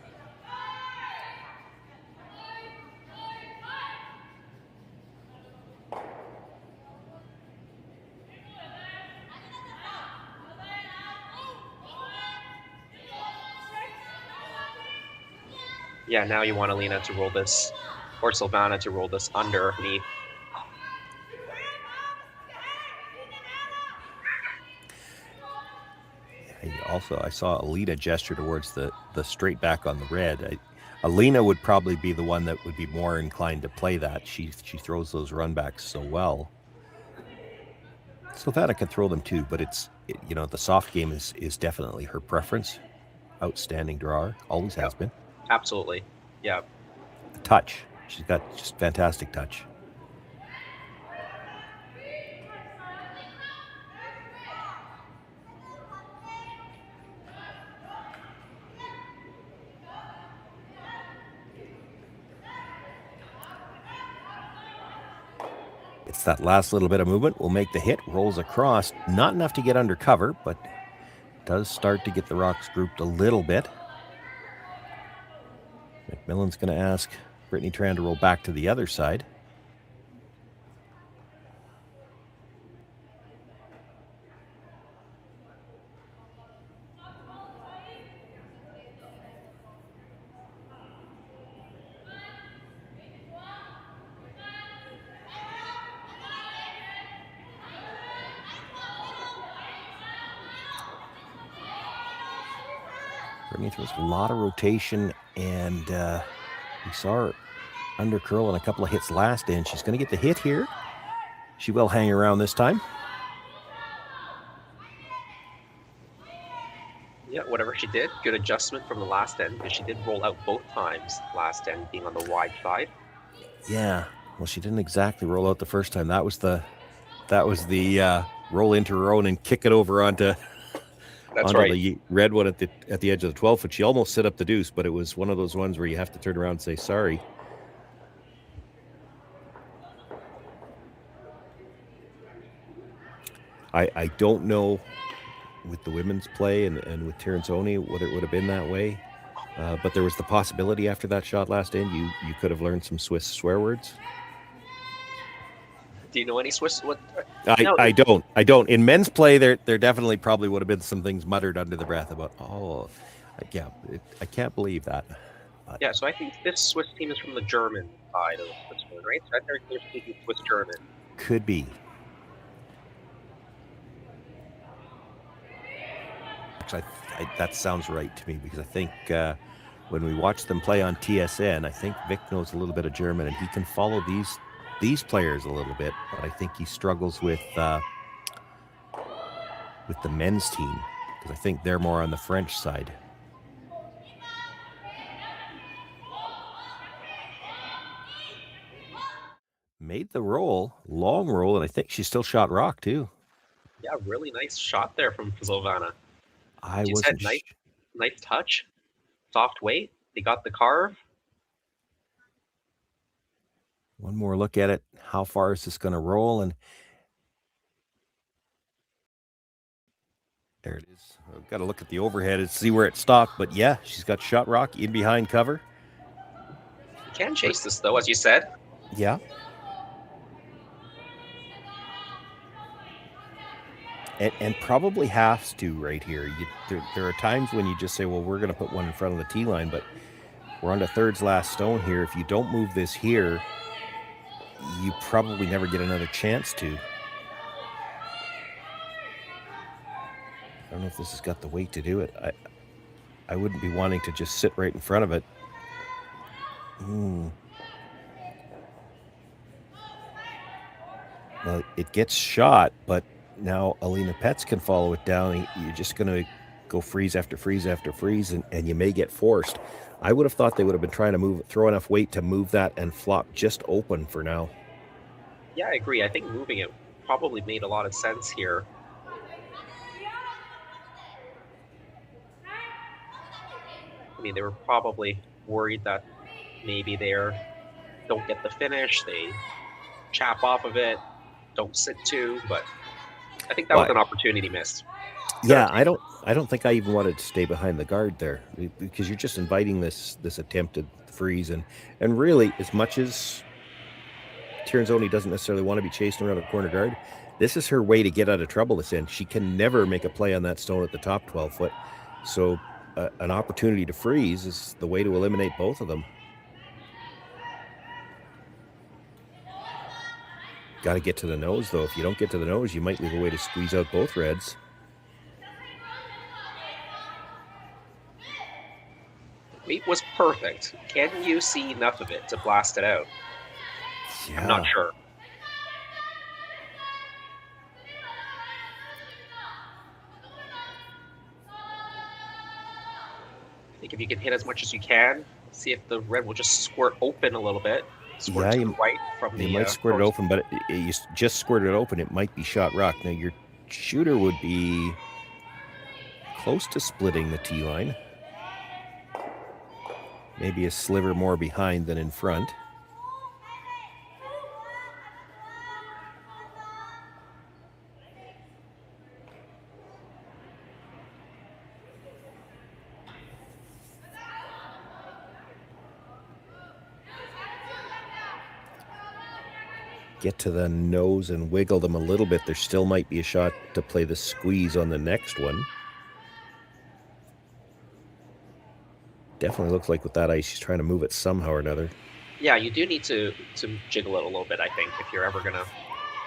Yeah, now you want Alina to roll this, or Silvana to roll this underneath. Also, I saw Alina gesture towards the straight back on the red. Alina would probably be the one that would be more inclined to play that. She throws those run backs so well. Silvana can throw them too, but the soft game is definitely her preference. Outstanding drawer, always has been. Absolutely, yeah. The touch, she's got just fantastic touch. It's that last little bit of movement will make the hit, rolls across. Not enough to get under cover, but does start to get the rocks grouped a little bit. MacMillan's going to ask Brittany Tran to roll back to the other side. Brittany throws a lot of rotation, and we saw her under curl and a couple of hits last end. She's going to get the hit here. She will hang around this time. Yeah, whatever she did, good adjustment from the last end, because she did roll out both times, last end being on the wide side. Yeah, well, she didn't exactly roll out the first time. That was the roll into her own and kick it over onto the red one at the edge of the 12-foot. She almost set up the deuce, but it was one of those ones where you have to turn around and say sorry. I don't know with the women's play and with Tirinzoni whether it would have been that way, but there was the possibility after that shot last end you could have learned some Swiss swear words. Do you know any Swiss? I don't. In men's play, there definitely probably would have been some things muttered under the breath about, Yeah, I can't believe that. But Yeah, so I think this Swiss team is from the German side of Switzerland, right? So I think they're speaking Swiss-German. could be. Actually, that sounds right to me, because I think when we watch them play on TSN, I think Vic knows a little bit of German, and he can follow these players a little bit, but I think he struggles with the men's team, because I think they're more on the French side. Made the roll, long roll, and I think she still shot rock too. Yeah, really nice shot there from Silvana. I You wasn't said nice touch, soft weight. They got the carve. One more look at it. How far is this going to roll? And there it is. I've got to look at the overhead and see where it stopped. But yeah, she's got shot rock in behind cover. You can chase this though, as you said. Yeah. And probably has to right here. There are times when you just say, well, we're going to put one in front of the tee line, but we're on to thirds last stone here. If you don't move this here, you probably never get another chance to. I don't know if this has got the weight to do it. I wouldn't be wanting to just sit right in front of it. Well, it gets shot, but now Alina Petz can follow it down. You're just going to go freeze after freeze after freeze, and you may get forced. I would have thought they would have been trying to throw enough weight to move that and flop just open for now. Yeah, I agree. I think moving it probably made a lot of sense here. I mean, they were probably worried that maybe they don't get the finish, they chap off of it, don't sit two, but I think that was an opportunity missed. Yeah, I don't think I even wanted to stay behind the guard there, because you're just inviting this attempted freeze, and really, as much as Tirinzoni doesn't necessarily want to be chasing around a corner guard, this is her way to get out of trouble this end. She can never make a play on that stone at the top 12 foot, so an opportunity to freeze is the way to eliminate both of them. Got to get to the nose, though. If you don't get to the nose, you might leave a way to squeeze out both reds. Weight was perfect. Can you see enough of it to blast it out? Yeah. I'm not sure. I think if you can hit as much as you can, see if the red will just squirt open a little bit. Squirt to the right from the. You might squirt it open, but you just squirt it open, it might be shot rock. Now your shooter would be close to splitting the tee line. Maybe a sliver more behind than in front. Get to the nose and wiggle them a little bit. There still might be a shot to play the squeeze on the next one. Definitely looks like with that ice, she's trying to move it somehow or another. Yeah, you do need to jiggle it a little bit, I think, if you're ever going to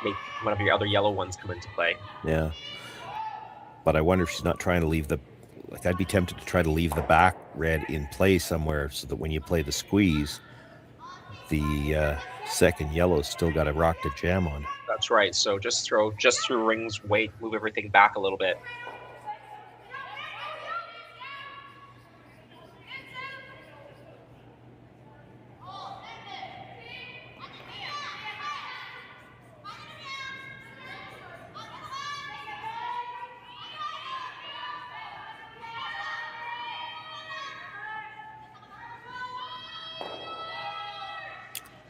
make one of your other yellow ones come into play. Yeah. But I wonder if she's not trying to leave the... Like, I'd be tempted to try to leave the back red in play somewhere so that when you play the squeeze, the second yellow's still got a rock to jam on. That's right. So just through rings, weight, move everything back a little bit.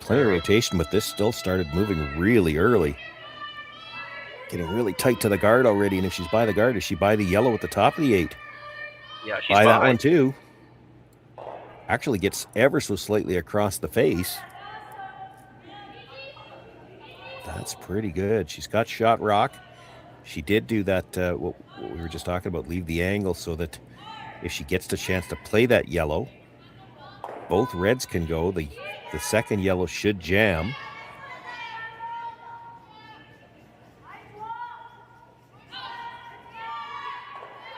Plenty of rotation, but this still started moving really early. Getting really tight to the guard already, and if she's by the guard, is she by the yellow at the top of the 8? Yeah, she's by that one too. Actually gets ever so slightly across the face. That's pretty good. She's got shot rock. She did do that, what we were just talking about, leave the angle so that If she gets the chance to play that yellow, both reds can go. The second yellow should jam.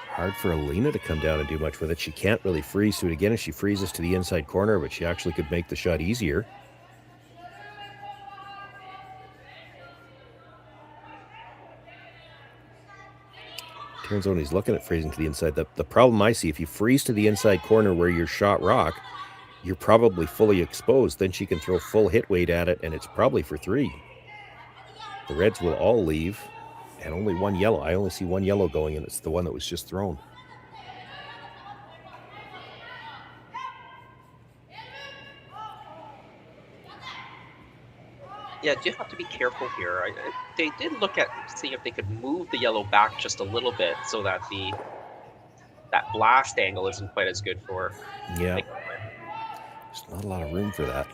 Hard for Alina to come down and do much with it. She can't really freeze to it again if she freezes to the inside corner, but she actually could make the shot easier. Tirinzoni's looking at freezing to the inside. The problem I see, if you freeze to the inside corner where your shot rock, you're probably fully exposed. Then she can throw full hit weight at it, and it's probably for 3. The reds will all leave, and only one yellow. I only see one yellow going, and it's the one that was just thrown. Yeah, do have to be careful here. They did look at see if they could move the yellow back just a little bit so that that blast angle isn't quite as good for. Yeah, there's not a lot of room for that.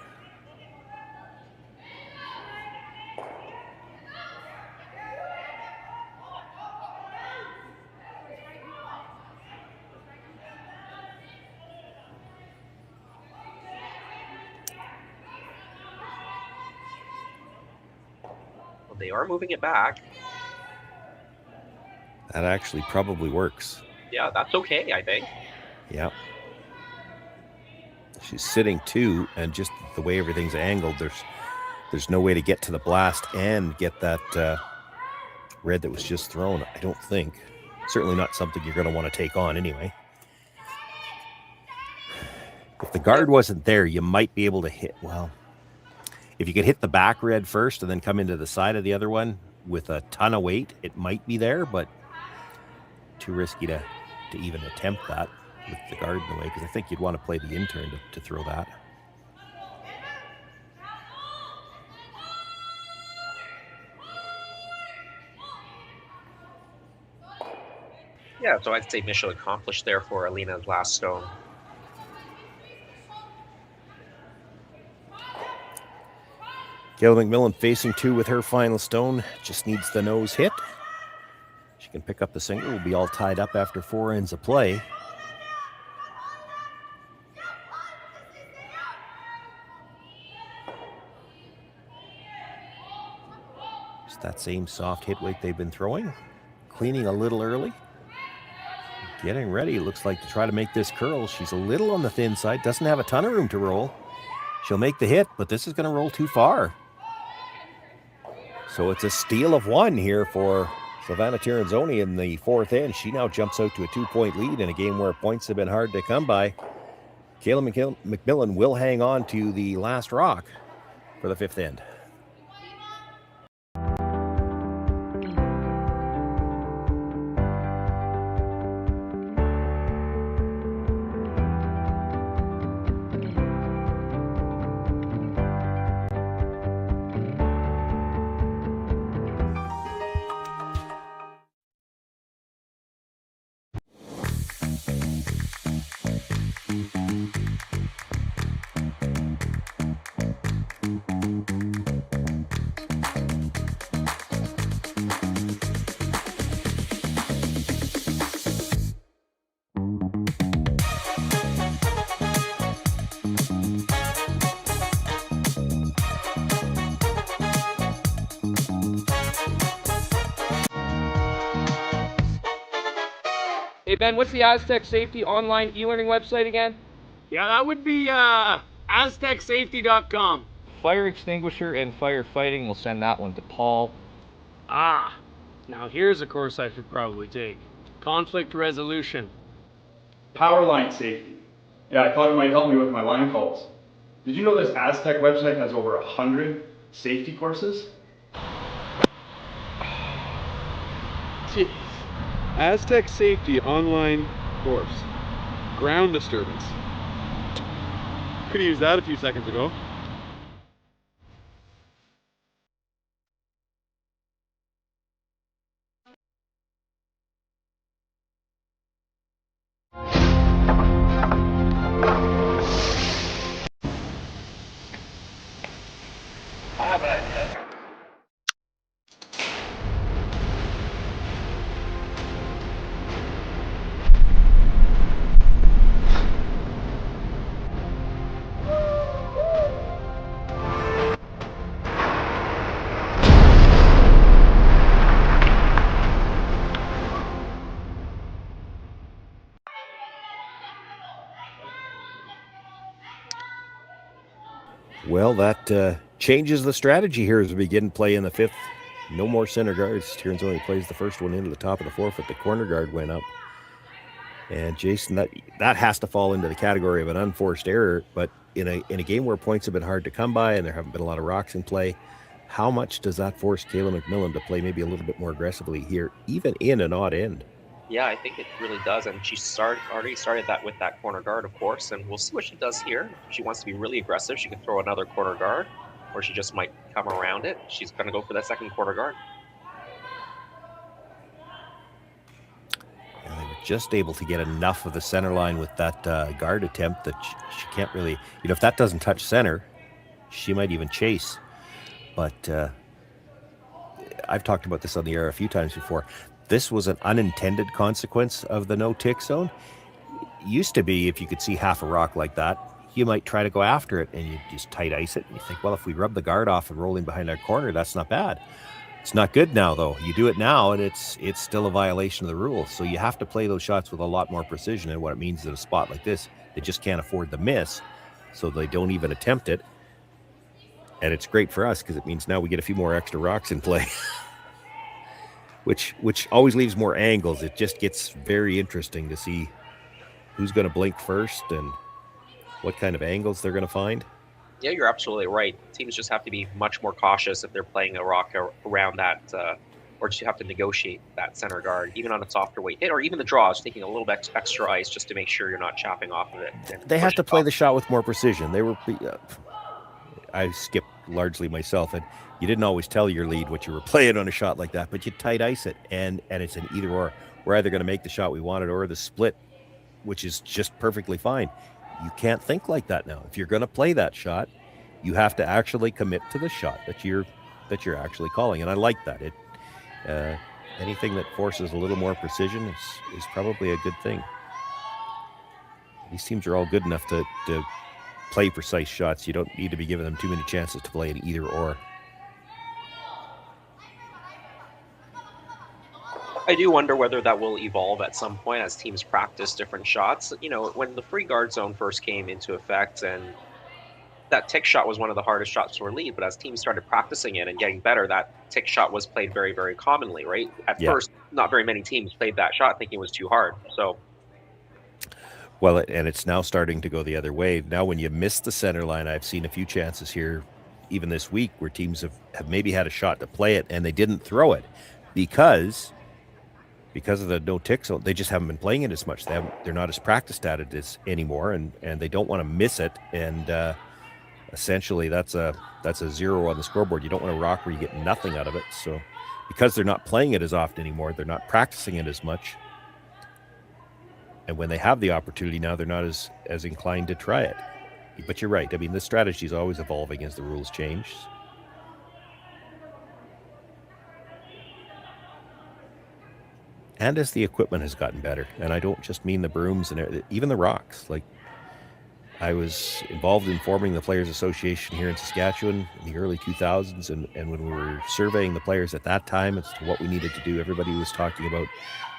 They are moving it back. That actually probably works. Yeah, that's okay, I think. Yeah. She's sitting 2, and just the way everything's angled, there's no way to get to the blast and get that red that was just thrown, I don't think. Certainly not something you're going to want to take on anyway. If the guard wasn't there, you might be able to hit, well, if you could hit the back red first and then come into the side of the other one with a ton of weight, it might be there, but too risky to even attempt that with the guard in the way, because I think you'd want to play the in-turn to throw that. Yeah, so I'd say mission accomplished there for Alina's last stone. Kayla MacMillan facing 2 with her final stone. Just needs the nose hit. She can pick up the single. Will be all tied up after 4 ends of play. Just that same soft hit weight they've been throwing. Cleaning a little early. Getting ready, looks like, to try to make this curl. She's a little on the thin side. Doesn't have a ton of room to roll. She'll make the hit, but this is going to roll too far. So it's a steal of 1 here for Silvana Tirinzoni in the 4th end. She now jumps out to a 2-point lead in a game where points have been hard to come by. Kayla MacMillan will hang on to the last rock for the 5th end. Hey Ben, what's the Aztec Safety online e-learning website again? Yeah, that would be aztecsafety.com. Fire extinguisher and firefighting, we'll send that one to Paul. Ah, now here's a course I should probably take. Conflict resolution. Power line safety. Yeah, I thought it might help me with my line calls. Did you know this Aztec website has over 100 safety courses? Jeez. Aztec Safety online course. Ground disturbance. Could have used that a few seconds ago. Well, that changes the strategy here as we begin play in the fifth. No more center guards. Tirinzoni plays the first one into the top of the forefoot. The corner guard went up. And Jason, that has to fall into the category of an unforced error. But in a game where points have been hard to come by and there haven't been a lot of rocks in play, how much does that force Kayla MacMillan to play maybe a little bit more aggressively here, even in an odd end? Yeah, I think it really does. And she already started that with that corner guard, of course. And we'll see what she does here. If she wants to be really aggressive, she can throw another corner guard, or she just might come around it. She's going to go for that second corner guard. And they were just able to get enough of the center line with that guard attempt that she can't really, if that doesn't touch center, she might even chase. But I've talked about this on the air a few times before. This was an unintended consequence of the no-tick zone. It used to be if you could see half a rock like that, you might try to go after it and you just tight ice it. And you think, well, if we rub the guard off and roll in behind our corner, that's not bad. It's not good now, though. You do it now, and it's still a violation of the rules. So you have to play those shots with a lot more precision. And what it means in a spot like this, they just can't afford the miss, so they don't even attempt it. And it's great for us because it means now we get a few more extra rocks in play, which always leaves more angles. It just gets very interesting to see who's going to blink first and what kind of angles they're going to find. Yeah, you're absolutely right. Teams just have to be much more cautious if they're playing a rock around that, or just have to negotiate that center guard, even on a softer weight hit, or even the draws, taking a little bit extra ice just to make sure you're not chopping off of it. They have to play the shot with more precision. They were... I skipped largely myself, and you didn't always tell your lead what you were playing on a shot like that, but you tight ice it, and it's an either or. We're either going to make the shot we wanted or the split, which is just perfectly fine. You can't think like that now. If you're going to play that shot, you have to actually commit to the shot that you're actually calling, and I like that. Anything that forces a little more precision is probably a good thing. These teams are all good enough to play precise shots. You don't need to be giving them too many chances to play an either or. I do wonder whether that will evolve at some point as teams practice different shots. When the free guard zone first came into effect, and that tick shot was one of the hardest shots for a lead, but as teams started practicing it and getting better, that tick shot was played very, very commonly, right? At first, not very many teams played that shot thinking it was too hard. So well, and it's now starting to go the other way. Now, when you miss the center line, I've seen a few chances here, even this week, where teams have maybe had a shot to play it and they didn't throw it because of the no tick zone. They just haven't been playing it as much. They're not as practiced at it anymore, and they don't want to miss it. And essentially, that's a zero on the scoreboard. You don't want to rock where you get nothing out of it. So because they're not playing it as often anymore, they're not practicing it as much. And when they have the opportunity now, they're not as inclined to try it. But you're right. I mean, this strategy is always evolving as the rules change. And as the equipment has gotten better. And I don't just mean the brooms and even the rocks. Like, I was involved in forming the Players Association here in Saskatchewan in the early 2000s. And when we were surveying the players at that time as to what we needed to do, everybody was talking about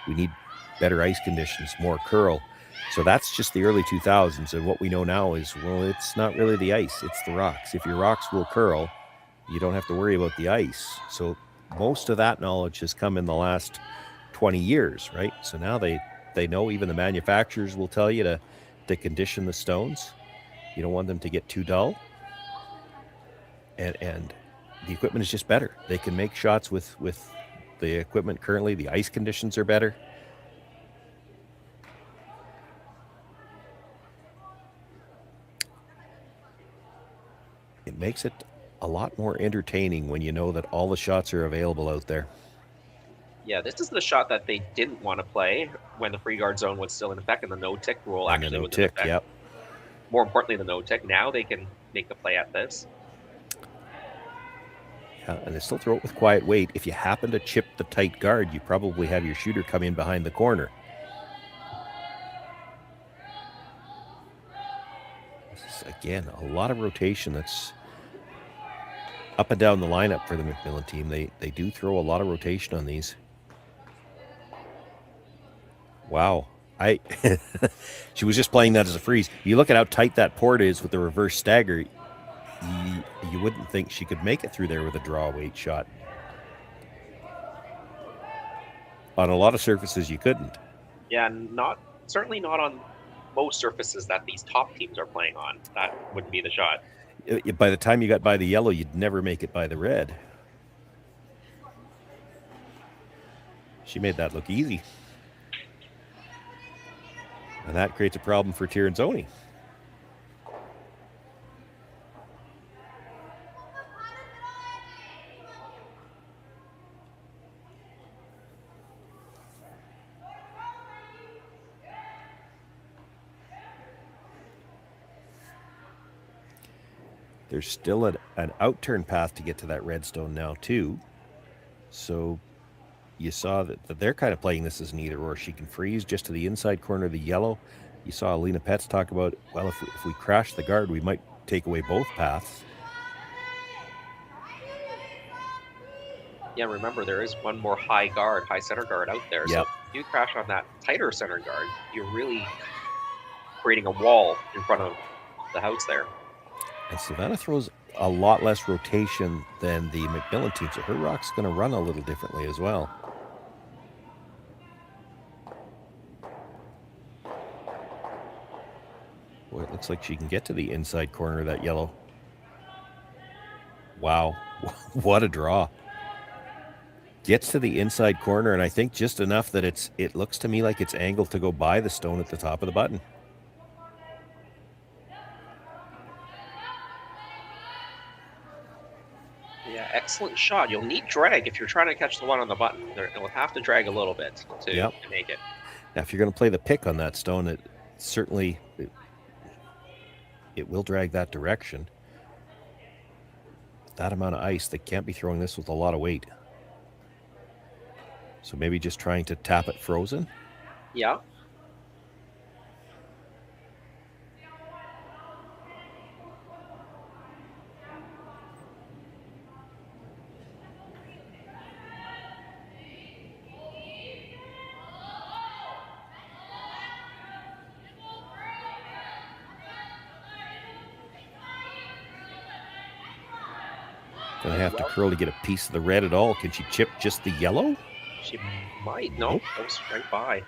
we need better ice conditions, more curl. So that's just the early 2000s. And what we know now is, well, it's not really the ice, it's the rocks. If your rocks will curl, you don't have to worry about the ice. So most of that knowledge has come in the last 20 years, right? So now they know, even the manufacturers will tell you to condition the stones. You don't want them to get too dull. And the equipment is just better. They can make shots with the equipment currently. The ice conditions are better. It makes it a lot more entertaining when you know that all the shots are available out there. yeah, this is the shot that they didn't want to play when the free guard zone was still in effect and the no-tick rule actually was in effect. Yep. More importantly, the no-tick. Now they can make the play at this. Yeah, and they still throw it with quiet weight. If you happen to chip the tight guard, you probably have your shooter come in behind the corner. This is, again, a lot of rotation that's up and down the lineup for the MacMillan team. They do throw a lot of rotation on these. Wow. She was just playing that as a freeze. You look at how tight that port is with the reverse stagger. you wouldn't think she could make it through there with a draw weight shot. On a lot of surfaces, you couldn't. Yeah, certainly not on most surfaces that these top teams are playing on. That wouldn't be the shot. By the time you got by the yellow, you'd never make it by the red. She made that look easy. And that creates a problem for Tirinzoni. There's still an outturn path to get to that redstone now too. So you saw that they're kind of playing this as an either or. She can freeze just to the inside corner of the yellow. You saw Alina Petz talk about, well, if we crash the guard, we might take away both paths. Yeah, remember, there is one more high center guard out there. Yep. So if you crash on that tighter center guard, you're really creating a wall in front of the house there. And Silvana throws a lot less rotation than the MacMillan team, so her rock's going to run a little differently as well. Boy, it looks like she can get to the inside corner of that yellow. Wow, what a draw. Gets to the inside corner, and I think just enough that it looks to me like it's angled to go by the stone at the top of the button. Yeah, excellent shot. You'll need drag if you're trying to catch the one on the button. It'll have to drag a little bit to make it. Now, if you're going to play the pick on that stone, it certainly it will drag that direction. That amount of ice, they can't be throwing this with a lot of weight. So maybe just trying to tap it frozen? Yeah. Gonna have to curl to get a piece of the red at all. Can she chip just the yellow? She might. No, that was right by.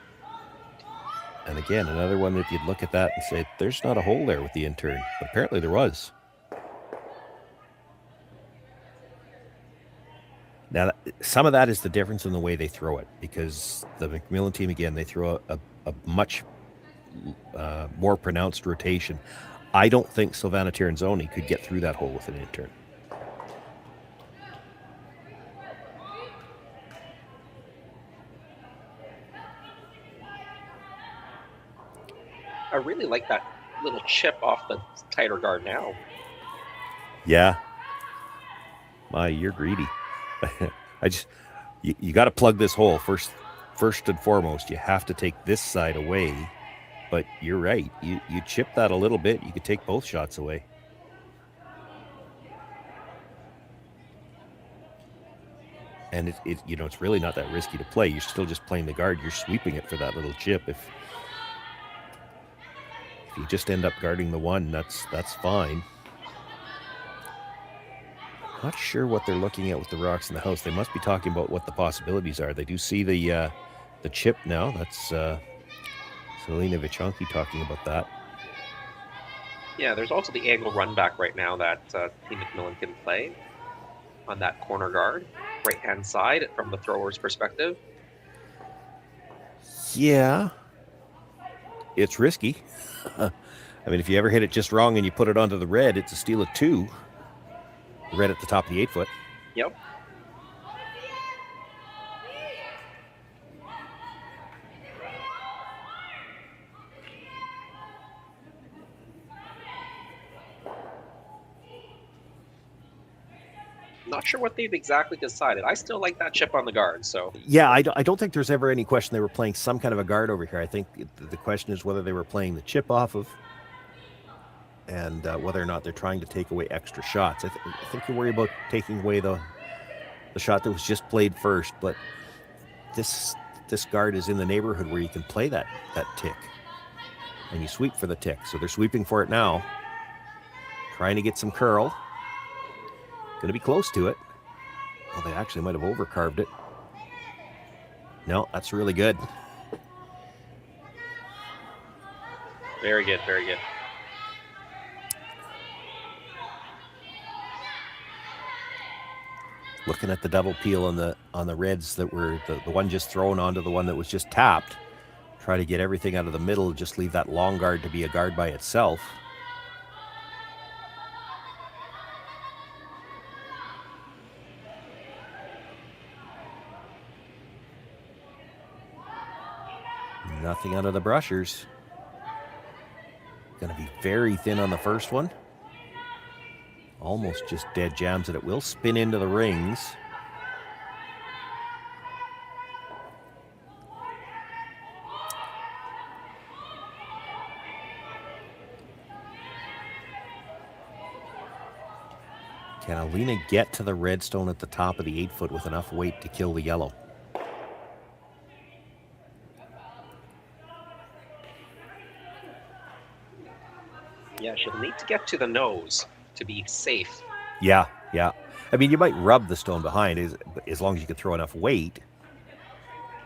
And again, another one that you'd look at that and say, there's not a hole there with the intern. But apparently there was. Now, some of that is the difference in the way they throw it. Because the MacMillan team, again, they throw a much more pronounced rotation. I don't think Silvana Tirinzoni could get through that hole with an intern. I really like that little chip off the tighter guard now. Yeah. My, you're greedy. You got to plug this hole first and foremost. You have to take this side away. But you're right. You chip that a little bit, you could take both shots away. And it's really not that risky to play. You're still just playing the guard. You're sweeping it for that little chip. If you just end up guarding the one, that's fine. Not sure what they're looking at with the rocks in the house. They must be talking about what the possibilities are. They do see the chip now. That's Selena Vichonki talking about that. Yeah, there's also the angle run back right now that Team MacMillan can play on that corner guard, right-hand side from the thrower's perspective. Yeah. It's risky. I mean, if you ever hit it just wrong and you put it onto the red, it's a steal of 2. The red at the top of the 8-foot. Yep. Not sure what they've exactly decided. I still like that chip on the guard, so... Yeah, I don't think there's ever any question they were playing some kind of a guard over here. I think the question is whether they were playing the chip off of and whether or not they're trying to take away extra shots. I think you worry about taking away the shot that was just played first, but this guard is in the neighborhood where you can play that tick, and you sweep for the tick. So they're sweeping for it now, trying to get some curl. Going to be close to it. Well, they actually might have overcarved it. No, that's really good. Very good, very good. Looking at the double peel on the reds that were the one just thrown onto the one that was just tapped. Try to get everything out of the middle, just leave that long guard to be a guard by itself. Nothing out of the brushers. Going to be very thin on the first one. Almost just dead jams it. It will spin into the rings. Can Alina get to the red stone at the top of the 8 foot with enough weight to kill the yellow? Yeah, she'll need to get to the nose to be safe. Yeah, yeah. I mean, you might rub the stone behind as long as you can throw enough weight.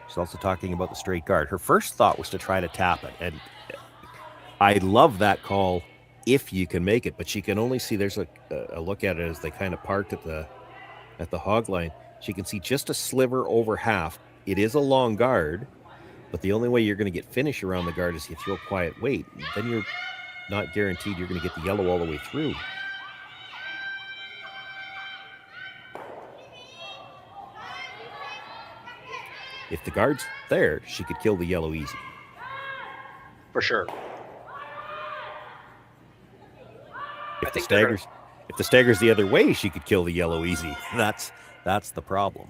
She's also talking about the straight guard. Her first thought was to try to tap it, and I love that call if you can make it, but she can only see, there's a look at it as they kind of parked at the hog line. She can see just a sliver over half. It is a long guard, but the only way you're going to get finish around the guard is you throw quiet weight. Then you're not guaranteed you're going to get the yellow all the way through. If the guard's there, she could kill the yellow easy. For sure. If the stagger's the other way, she could kill the yellow easy. That's the problem.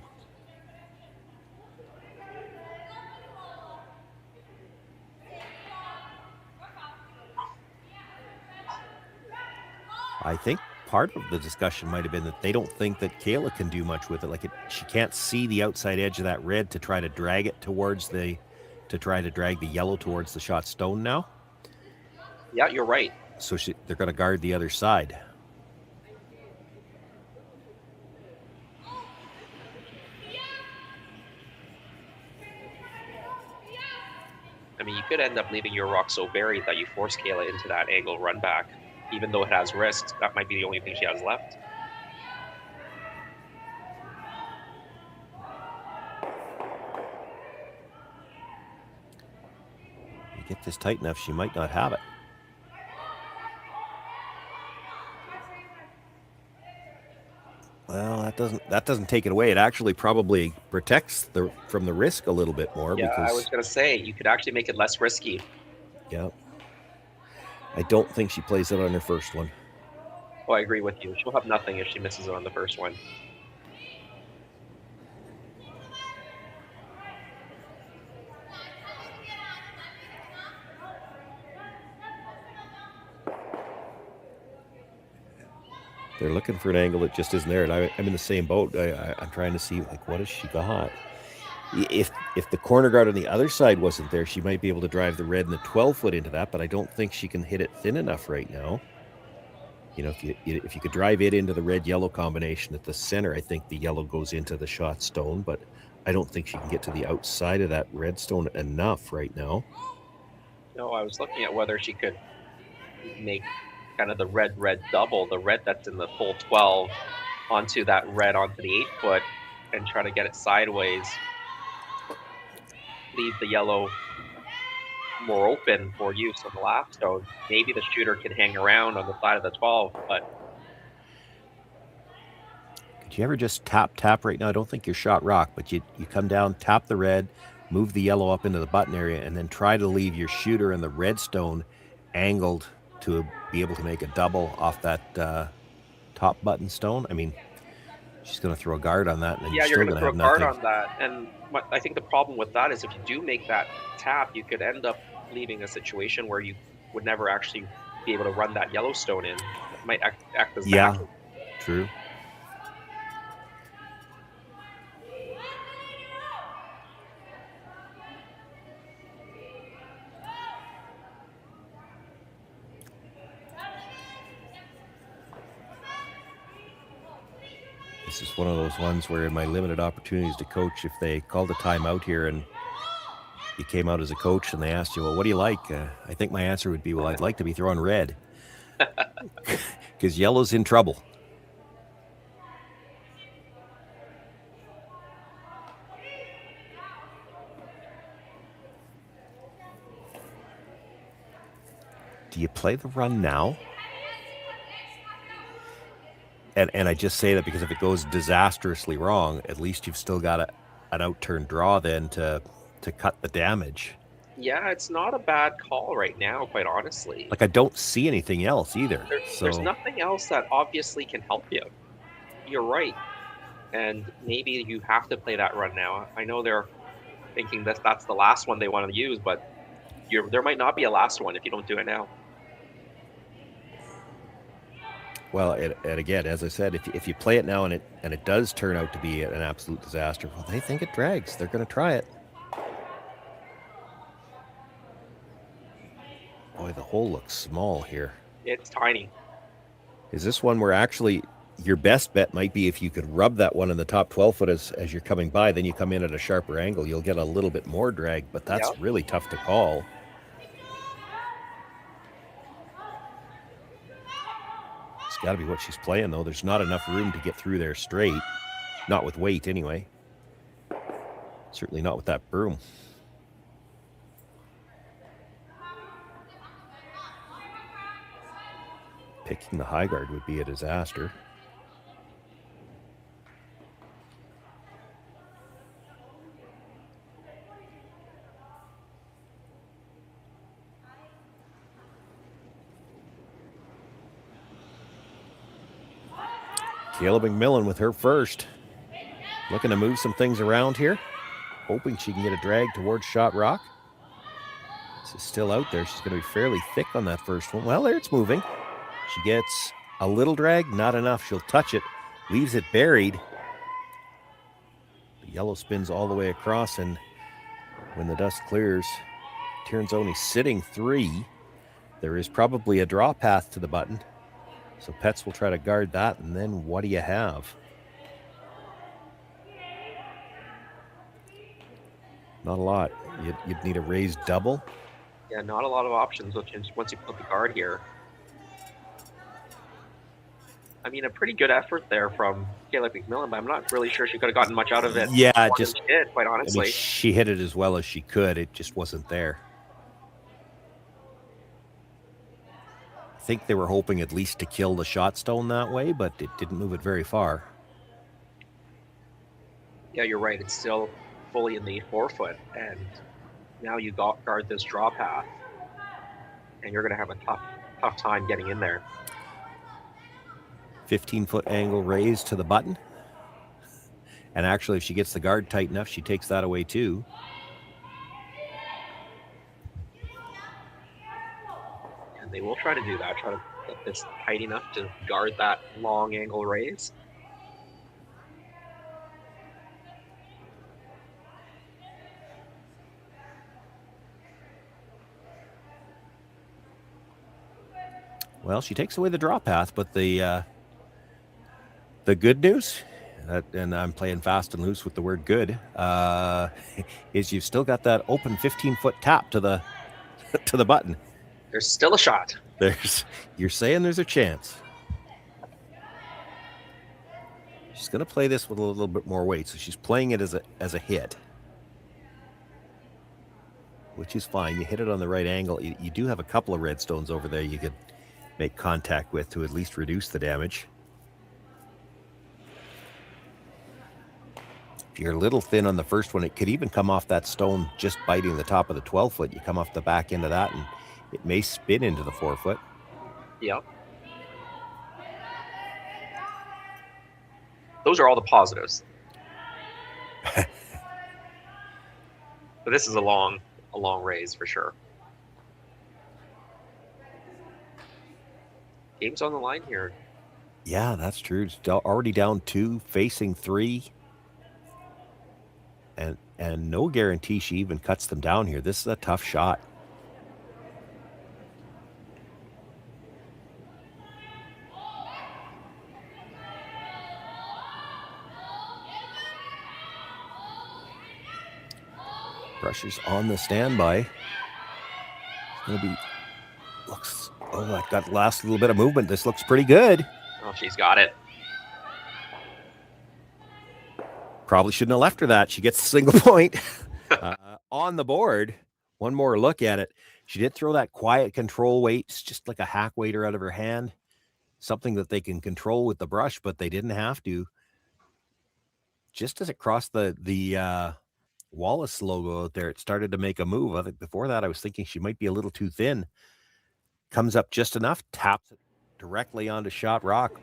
I think part of the discussion might have been that they don't think that Kayla can do much with it. Like she can't see the outside edge of that red to try to drag it towards to drag the yellow towards the shot stone now. Yeah, you're right. So they're going to guard the other side. I mean, you could end up leaving your rock so buried that you force Kayla into that angle run back. Even though it has risks, that might be the only thing she has left. You get this tight enough, she might not have it. Well, that doesn't take it away. It actually probably protects from the risk a little bit more. Yeah, because I was going to say, you could actually make it less risky. Yeah. I don't think she plays it on her first one. Oh, I agree with you. She'll have nothing if she misses it on the first one. They're looking for an angle that just isn't there, and I'm in the same boat. I'm trying to see, like, what has she got? If the corner guard on the other side wasn't there, she might be able to drive the red and the 12 foot into that, but I don't think she can hit it thin enough right now. You know, if you could drive it into the red-yellow combination at the center, I think the yellow goes into the shot stone, but I don't think she can get to the outside of that red stone enough right now. No, I was looking at whether she could make kind of the red double, the red that's in the full 12 onto that red onto the 8 foot and try to get it sideways. Leave the yellow more open for use on the last stone. Maybe the shooter can hang around on the side of the 12, but could you ever just tap right now? I don't think you're shot rock, but you come down, tap the red, move the yellow up into the button area, and then try to leave your shooter and the red stone angled to be able to make a double off that top button stone. I mean, she's going to throw a guard on that, and then yeah, you're going to have throw a guard nothing. on that. And I think the problem with that is if you do make that tap, you could end up leaving a situation where you would never actually be able to run that Yellowstone in. It might act as Yeah, backing. true. This is one of those ones where in my limited opportunities to coach, if they called a timeout here and you came out as a coach and they asked you, well, what do you like? I think my answer would be, well, I'd like to be throwing red. Because yellow's in trouble. Do you play the run now? And I just say that because if it goes disastrously wrong, at least you've still got an out-turn draw then to cut the damage. Yeah, it's not a bad call right now, quite honestly. Like, I don't see anything else either. There's nothing else that obviously can help you. You're right. And maybe you have to play that run now. I know they're thinking that that's the last one they want to use, but there might not be a last one if you don't do it now. Well, and again, as I said, if you play it now and it does turn out to be an absolute disaster, well, they think it drags. They're going to try it. Boy, the hole looks small here. It's tiny. Is this one where actually your best bet might be if you could rub that one in the top 12 foot as you're coming by, then you come in at a sharper angle, you'll get a little bit more drag, but that's really tough to call. It's got to be what she's playing, though. There's not enough room to get through there straight. Not with weight, anyway. Certainly not with that broom. Picking the high guard would be a disaster. Kayla MacMillan with her first. Looking to move some things around here. Hoping she can get a drag towards Shot Rock. This is still out there. She's going to be fairly thick on that first one. Well, there it's moving. She gets a little drag, not enough. She'll touch it, leaves it buried. The yellow spins all the way across, and when the dust clears, Tirinzoni sitting 3. There is probably a draw path to the button. So Pets will try to guard that, and then what do you have? Not a lot. You'd need a raised double. Yeah, not a lot of options once you put the guard here. I mean, a pretty good effort there from Kayla MacMillan, but I'm not really sure she could have gotten much out of it. Yeah, She did, quite honestly. I mean, she hit it as well as she could. It just wasn't there. I think they were hoping at least to kill the shot stone that way, but it didn't move it very far. Yeah, you're right. It's still fully in the 4 foot, and now you guard this draw path, and you're going to have a tough time getting in there. 15-foot angle raised to the button. And actually, if she gets the guard tight enough, she takes that away too. And they will try to do that, try to get this tight enough to guard that long angle raise. Well, she takes away the draw path, but the good news, and I'm playing fast and loose with the word good, is you've still got that open 15-foot tap to the button. There's still a shot. You're saying there's a chance. She's going to play this with a little bit more weight, so she's playing it as a hit, which is fine. You hit it on the right angle. You do have a couple of red stones over there you could make contact with to at least reduce the damage. If you're a little thin on the first one, it could even come off that stone just biting the top of the 12 foot. You come off the back end of that and it may spin into the 4 foot. Yep. Those are all the positives. But this is a long raise for sure. Game's on the line here. Yeah, that's true. It's already down 2, facing 3. And no guarantee she even cuts them down here. This is a tough shot. Brushers on the standby. It's going to be, that last little bit of movement. This looks pretty good. Oh, she's got it. Probably shouldn't have left her that. She gets a single point on the board. One more look at it. She did throw that quiet control weight. It's just like a hack waiter out of her hand. Something that they can control with the brush, but they didn't have to. Just as it crossed the Wallace logo out there, it started to make a move. I think before that, I was thinking she might be a little too thin. Comes up just enough, taps it directly onto shot rock.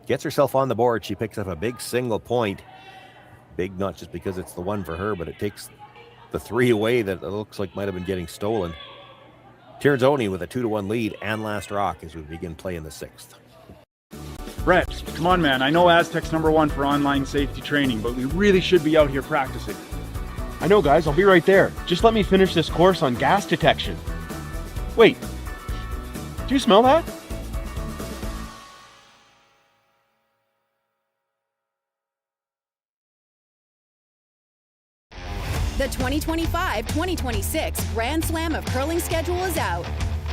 Gets herself on the board. She picks up a big single point. Big, not just because it's the one for her, but it takes the 3 away that it looks like might have been getting stolen. Tirinzoni with a 2-1 lead and last rock as we begin play in the 6th. Brett, come on, man. I know Aztec's #1 for online safety training, but we really should be out here practicing. I know, guys. I'll be right there. Just let me finish this course on gas detection. Wait. Do you smell that? The 2025-2026 Grand Slam of Curling schedule is out,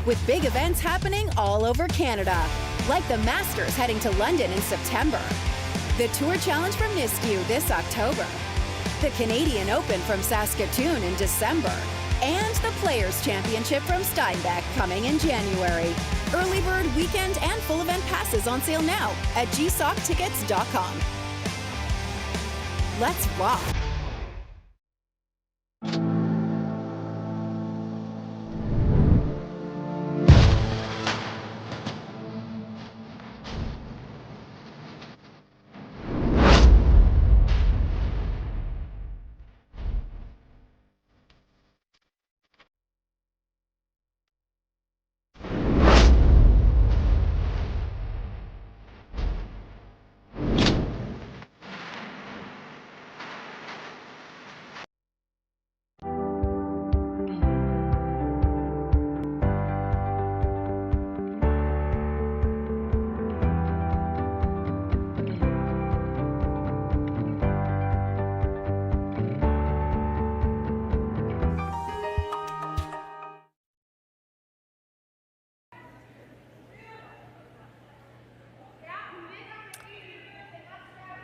with big events happening all over Canada, like the Masters heading to London in September, the Tour Challenge from Nisku this October, the Canadian Open from Saskatchewan in December, and the Players' Championship from Steinbeck coming in January. Early bird weekend and full event passes on sale now at gsoctickets.com. Let's rock.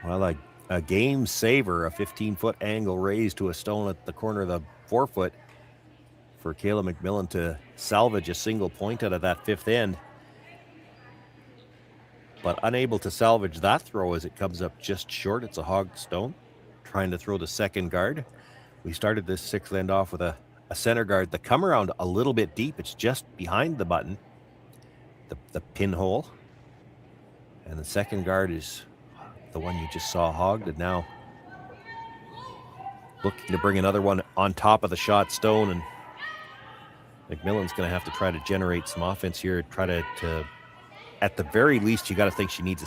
Well, a game saver, a 15-foot angle raised to a stone at the corner of the forefoot for Kayla MacMillan to salvage a single point out of that 5th end. But unable to salvage that throw as it comes up just short. It's a hog stone, trying to throw the second guard. We started this 6th end off with a center guard. The come around a little bit deep. It's just behind the button, the pinhole. And the second guard is the one you just saw hogged, and now looking to bring another one on top of the shot stone. And MacMillan's going to have to try to generate some offense here. Try to at the very least, you got to think she needs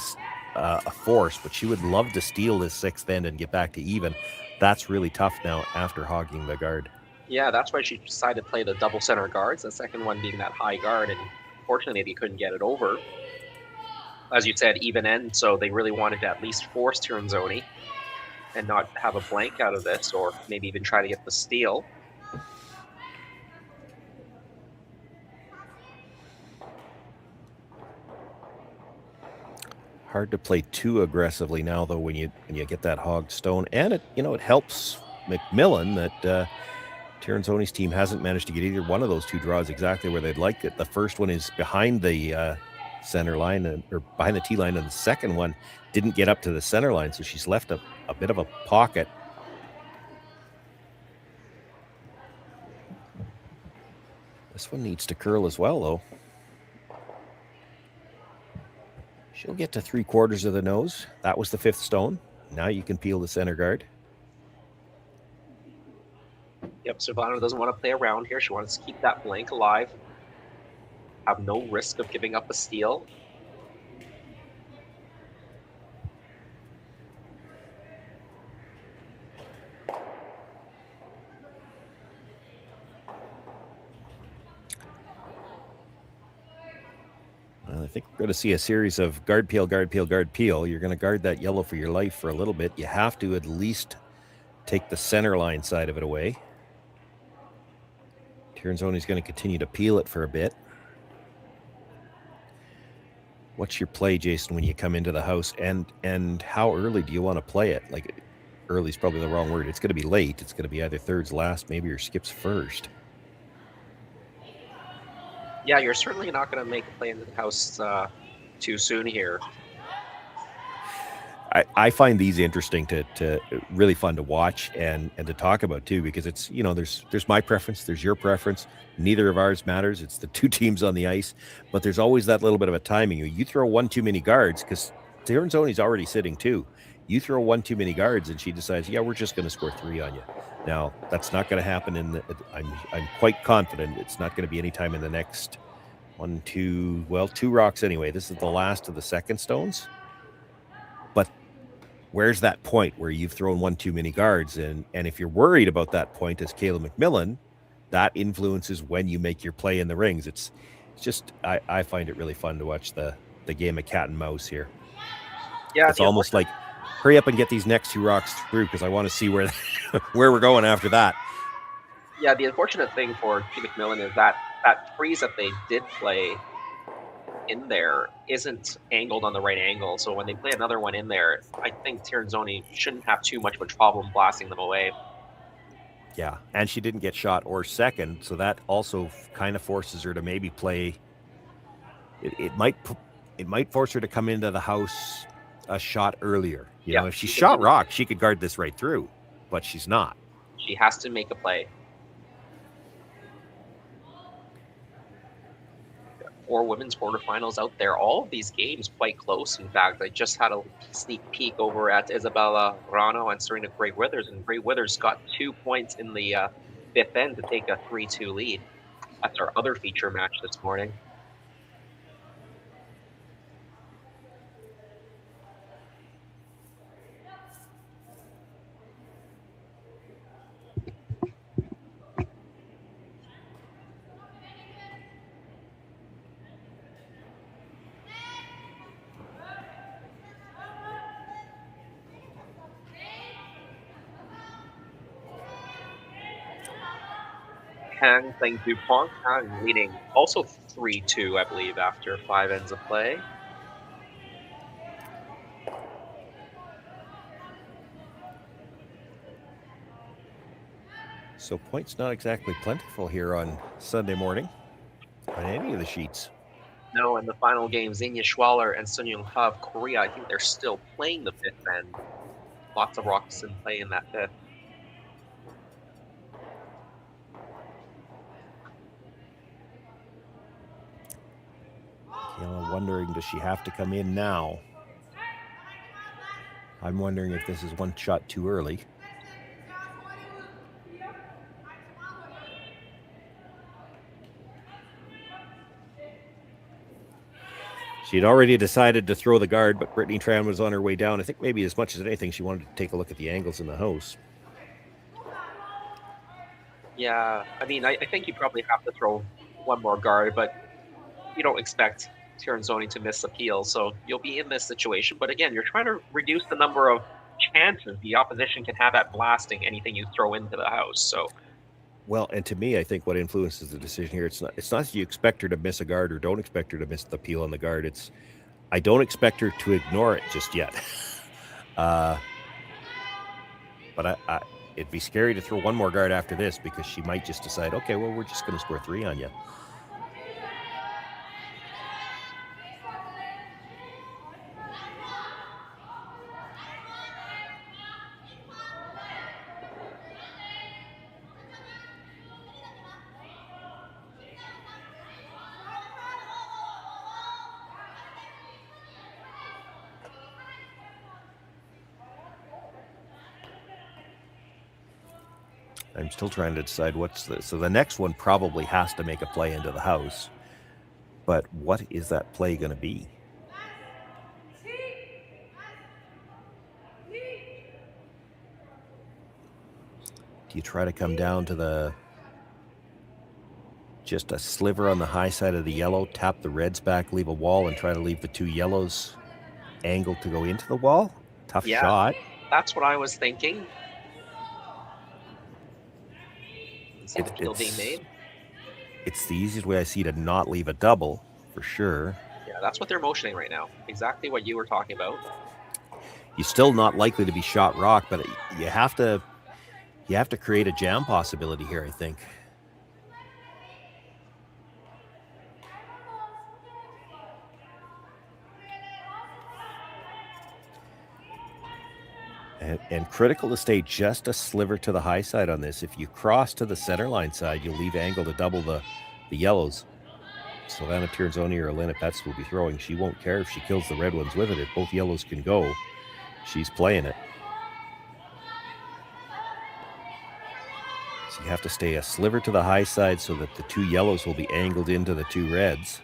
a force, but she would love to steal this 6th end and get back to even. That's really tough now after hogging the guard. Yeah, that's why she decided to play the double center guards, the second one being that high guard, and fortunately they couldn't get it over. As you said, even end, so they really wanted to at least force Tirinzoni and not have a blank out of this, or maybe even try to get the steal. Hard to play too aggressively now, though, when you get that hogged stone, and it helps MacMillan that Tirinzoni's team hasn't managed to get either one of those two draws exactly where they'd like it. The first one is behind the center line, or behind the tee line, and the second one didn't get up to the center line, so she's left a bit of a pocket. This one needs to curl as well, though. She'll get to 3/4 of the nose. That was the 5th stone. Now you can peel the center guard. Yep, Silvana doesn't want to play around here. She wants to keep that blank alive. Have no risk of giving up a steal. Well, I think we're going to see a series of guard peel, guard peel, guard peel. You're going to guard that yellow for your life for a little bit. You have to at least take the center line side of it away. Tirinzoni's going to continue to peel it for a bit. What's your play, Jason, when you come into the house, and how early do you want to play it? Like, early is probably the wrong word. It's going to be late. It's going to be either thirds last, maybe, or skips first. Yeah, you're certainly not going to make a play into the house too soon here. I find these interesting to really fun to watch and to talk about too, because it's, you know, there's my preference, there's your preference. Neither of ours matters. It's the two teams on the ice, but there's always that little bit of a timing. You throw one too many guards, because Tirinzoni's already sitting two. You throw one too many guards and she decides, yeah, we're just going to score 3 on you. Now, that's not going to happen I'm quite confident it's not going to be any time in the next 2 rocks anyway. This is the last of the second stones. But where's that point where you've thrown one too many guards? And if you're worried about that point, as Kayla MacMillan, that influences when you make your play in the rings. It's just, I find it really fun to watch the game of cat and mouse here. Yeah, it's almost like, hurry up and get these next 2 rocks through, because I want to see where we're going after that. Yeah, the unfortunate thing for Team MacMillan is that freeze that they did play in there isn't angled on the right angle. So when they play another one in there, I think Tirinzoni shouldn't have too much of a problem blasting them away. Yeah, and she didn't get shot or second, so that also kind of forces her to maybe play. It might force her to come into the house a shot earlier. You know, if she shot rock, she could guard this right through, but she's not. She has to make a play. 4 women's quarterfinals out there. All of these games quite close. In fact, I just had a sneak peek over at Isabella Rano and Serena Gray Withers, and Gray Withers got 2 points in the 5th end to take a 3-2 lead. That's our other feature match this morning. Kang playing DuPont. Kang leading also 3-2, I believe, after 5 ends of play. So points not exactly plentiful here on Sunday morning on any of the sheets. No, in the final game, Xenia Schwaller and Sun Young Ha of Korea, I think they're still playing the 5th end. Lots of rocks in play in that 5th. I'm wondering, does she have to come in now? I'm wondering if this is one shot too early. She had already decided to throw the guard, but Brittany Tran was on her way down. I think maybe as much as anything, she wanted to take a look at the angles in the house. Yeah, I mean, I think you probably have to throw one more guard, but you don't expect Tirinzoni to miss appeal, so you'll be in this situation. But again, you're trying to reduce the number of chances the opposition can have at blasting anything you throw into the house. So, well, and to me, I think what influences the decision here, it's not that you expect her to miss a guard or don't expect her to miss the appeal on the guard. It's, I don't expect her to ignore it just yet. But it'd be scary to throw one more guard after this, because she might just decide, okay, well, we're just going to score 3 on you. I'm still trying to decide what's the... So the next one probably has to make a play into the house. But what is that play going to be? Do you try to come down to the... just a sliver on the high side of the yellow, tap the reds back, leave a wall, and try to leave the 2 yellows angled to go into the wall? Tough shot. That's what I was thinking. sandwich still being made. It's the easiest way I see to not leave a double, for sure. Yeah, that's what they're motioning right now. Exactly what you were talking about. You're still not likely to be shot rock, but you have to create a jam possibility here, I think. And critical to stay just a sliver to the high side on this. If you cross to the center line side, you'll leave angle to double the yellows. Silvana Tirinzoni or Elena Petz will be throwing. She won't care if she kills the red ones with it. If both yellows can go, she's playing it. So you have to stay a sliver to the high side so that the two yellows will be angled into the two reds.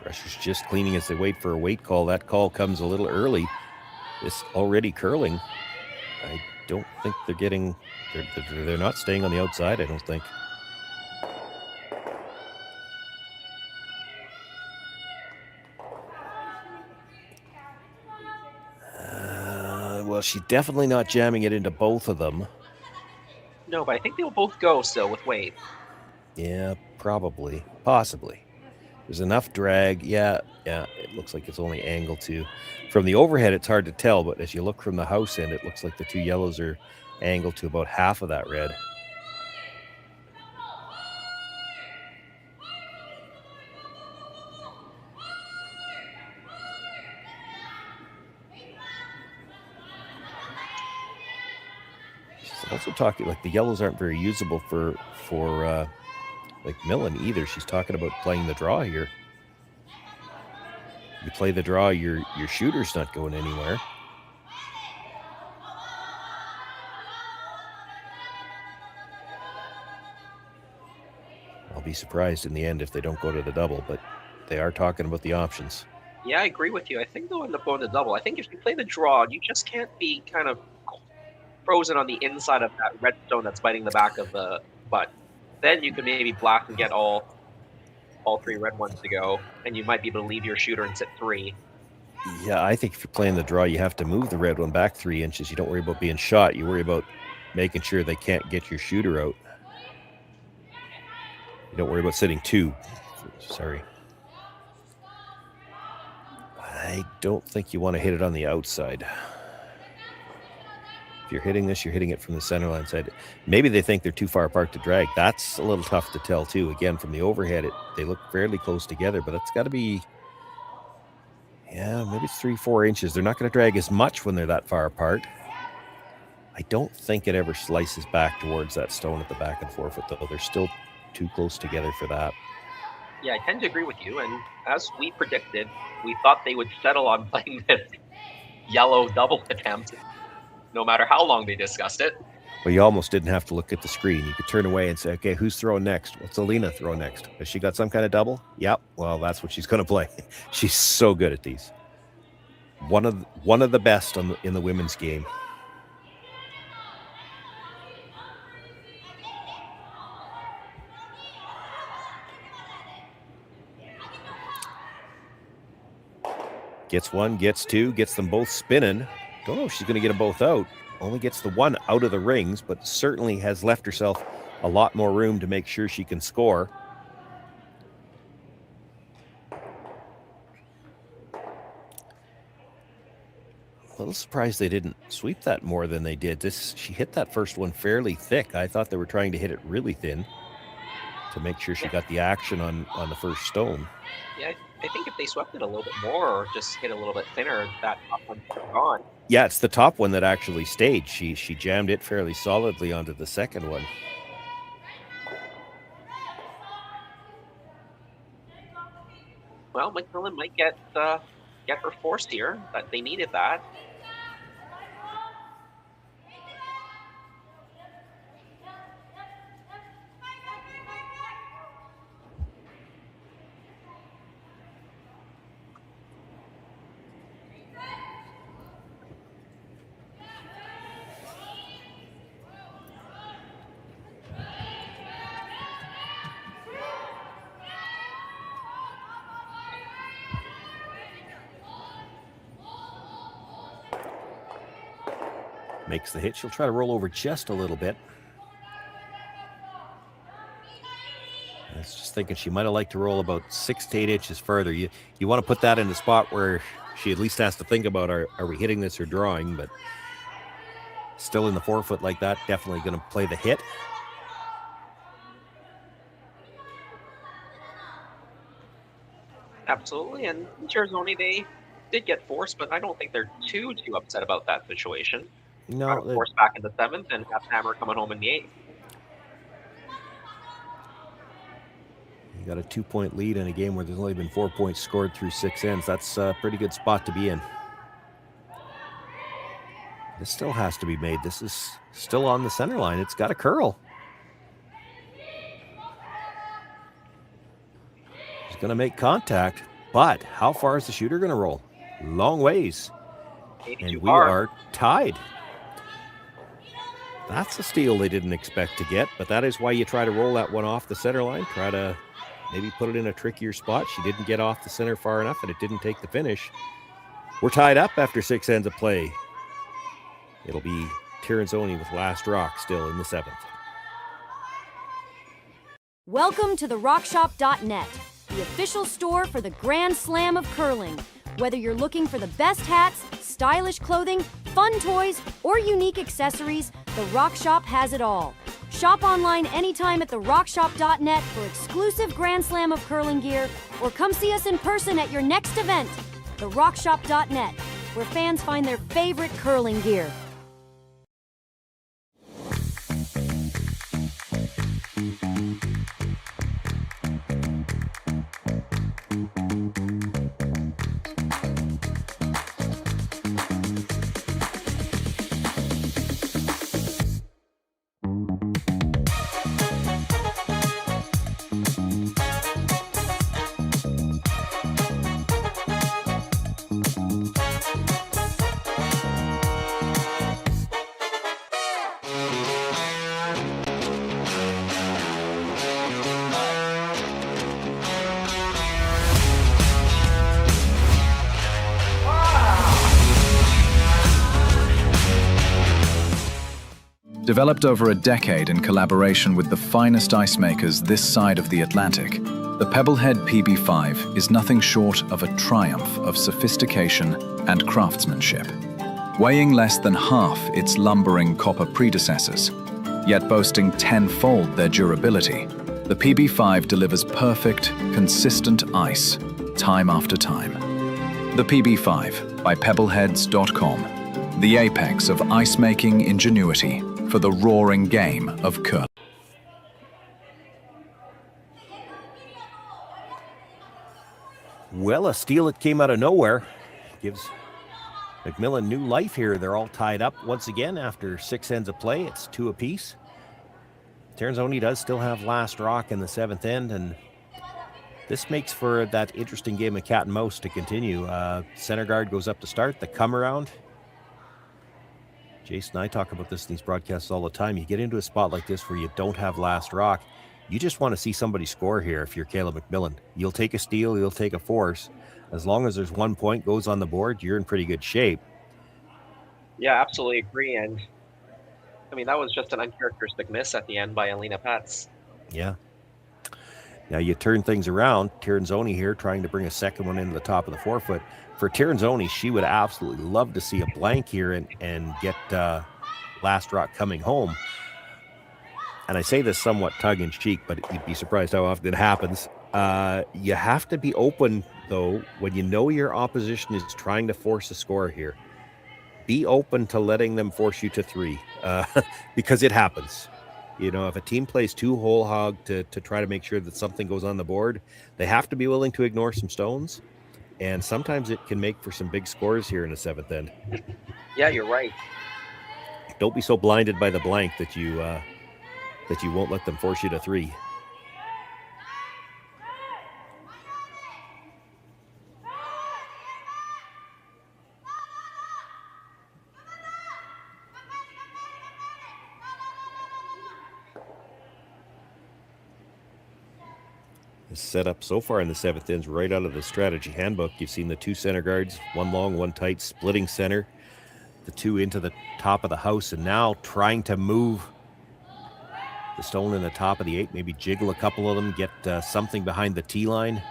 Pressure's just cleaning as they wait for a weight call. That call comes a little early. This already curling. I don't think they're getting... They're not staying on the outside, I don't think. Well, she's definitely not jamming it into both of them. No, but I think they'll both go still with weight. Yeah, probably. Possibly. There's enough drag. Yeah, it looks like it's only angled to. From the overhead, it's hard to tell, but as you look from the house end, it looks like the two yellows are angled to about half of that red. She's also talking, like, the yellows aren't very usable for MacMillan either. She's talking about playing the draw here. You play the draw, your shooter's not going anywhere. I'll be surprised in the end if they don't go to the double, but they are talking about the options. Yeah, I agree with you. I think they'll end up going to double. I think if you play the draw, you just can't be kind of frozen on the inside of that red stone that's biting the back of the butt. Then you could maybe black and get all three red ones to go, and you might be able to leave your shooter and sit 3. Yeah, I think if you're playing the draw, you have to move the red one back 3 inches. You don't worry about being shot. You worry about making sure they can't get your shooter out. You don't worry about sitting 2. Sorry. I don't think you want to hit it on the outside. If you're hitting this, you're hitting it from the center line side. Maybe they think they're too far apart to drag. That's a little tough to tell too. Again, from the overhead, they look fairly close together, but it's got to be, yeah, maybe it's 3-4 inches. They're not going to drag as much when they're that far apart. I don't think it ever slices back towards that stone at the back and forefoot, though. They're still too close together for that. Yeah, I tend to agree with you, and as we predicted, we thought they would settle on playing this yellow double attempt, no matter how long they discussed it. Well, you almost didn't have to look at the screen. You could turn away and say, okay, who's throwing next? What's Alina throwing next? Has she got some kind of double? Yep. Well, that's what she's going to play. She's so good at these. One of the best in the women's game. Gets one, gets two, gets them both spinning. Don't know if she's going to get them both out. Only gets the one out of the rings, but certainly has left herself a lot more room to make sure she can score. A little surprised they didn't sweep that more than they did. She hit that first one fairly thick. I thought they were trying to hit it really thin to make sure she got the action on the first stone. Yeah, I think if they swept it a little bit more or just hit a little bit thinner, that top one would have gone. Yeah, it's the top one that actually stayed. She jammed it fairly solidly onto the second one. Well, MacMillan might get her forced here, but they needed that. makes the hit. She'll try to roll over just a little bit. I was just thinking she might have liked to roll about 6 to 8 inches further. You want to put that in a spot where she at least has to think about, are we hitting this or drawing? But still in the 4-foot like that, definitely going to play the hit. Absolutely, and Tirinzoni, they did get forced, but I don't think they're too upset about that situation. No, forced back in the 7th and have Hammer coming home in the 8th. You got a 2-point lead in a game where there's only been 4 points scored through 6 ends. That's a pretty good spot to be in. This still has to be made. This is still on the center line. It's got a curl. He's going to make contact, but how far is the shooter going to roll? Long ways. And we are tied. That's a steal they didn't expect to get, but that is why you try to roll that one off the center line. Try to maybe put it in a trickier spot. She didn't get off the center far enough, and it didn't take the finish. We're tied up after 6 ends of play. It'll be Tirinzoni with last rock still in the 7th. Welcome to the RockShop.net, the official store for the Grand Slam of curling. Whether you're looking for the best hats, stylish clothing, fun toys, or unique accessories, the Rock Shop has it all. Shop online anytime at therockshop.net for exclusive Grand Slam of curling gear, or come see us in person at your next event. Therockshop.net, where fans find their favorite curling gear. Developed over a decade in collaboration with the finest ice makers this side of the Atlantic, the Pebblehead PB5 is nothing short of a triumph of sophistication and craftsmanship. Weighing less than half its lumbering copper predecessors, yet boasting tenfold their durability, the PB5 delivers perfect, consistent ice, time after time. The PB5 by Pebbleheads.com, the apex of ice-making ingenuity for the roaring game of curling. Well, a steal that came out of nowhere gives MacMillan new life here. They're all tied up once again after 6 ends of play. It's 2 apiece. Tirinzoni does still have last rock in the 7th end, and this makes for that interesting game of cat and mouse to continue. Center guard goes up to start, the come around. Jason and I talk about this in these broadcasts all the time. You get into a spot like this where you don't have last rock, you just want to see somebody score here if you're Kayla MacMillan. You'll take a steal, you'll take a force. As long as there's 1 point goes on the board, you're in pretty good shape. Yeah, absolutely agree. And I mean, that was just an uncharacteristic miss at the end by Alina Pats. Yeah. Now you turn things around. Tirinzoni here trying to bring a second one into the top of the 4-foot. For Tirinzoni, she would absolutely love to see a blank here and get last rock coming home. And I say this somewhat tongue-in-cheek, but you'd be surprised how often it happens. You have to be open, though, when you know your opposition is trying to force a score here. Be open to letting them force you to 3, because it happens. You know, if a team plays 2 whole hog to try to make sure that something goes on the board, they have to be willing to ignore some stones. And sometimes it can make for some big scores here in the 7th end. Yeah, you're right. Don't be so blinded by the blank that you won't let them force you to 3. The setup so far in the 7th end is right out of the strategy handbook. You've seen the 2 center guards, 1 long, 1 tight, splitting center. the 2 into the top of the house, and now trying to move the stone in the top of the 8, maybe jiggle a couple of them, get something behind the tee line.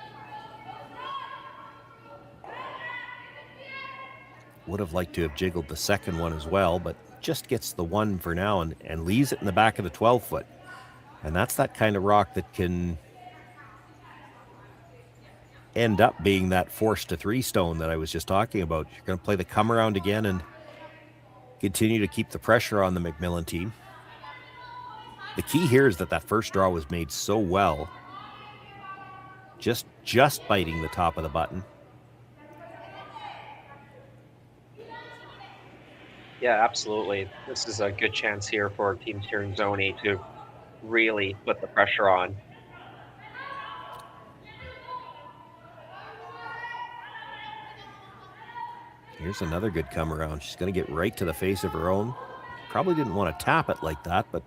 Would have liked to have jiggled the second one as well, but just gets the 1 for now and leaves it in the back of the 12-foot. And that's that kind of rock that can end up being that forced to 3 stone that I was just talking about. You're going to play the come around again and continue to keep the pressure on the MacMillan team. The key here is that first draw was made so well, just biting the top of the button. Yeah, absolutely. This is a good chance here for Team Tirinzoni to really put the pressure on. Here's another good come around. She's going to get right to the face of her own. Probably didn't want to tap it like that, but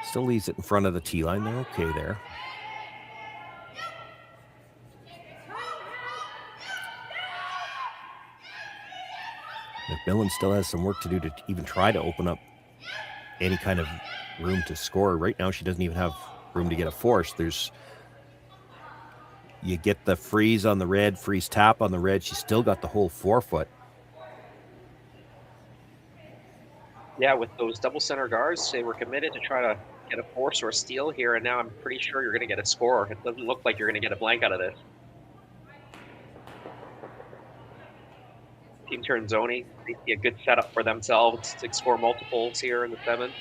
still leaves it in front of the tee line. They're okay there. MacMillan still has some work to do to even try to open up any kind of room to score. Right now, she doesn't even have room to get a force. You get the freeze on the red, freeze tap on the red. She's still got the whole 4-foot. Yeah, with those double center guards, they were committed to try to get a force or a steal here, and now I'm pretty sure you're going to get a score. It doesn't look like you're going to get a blank out of this. Team Tirinzoni, they see a good setup for themselves to score multiples here in the 7th.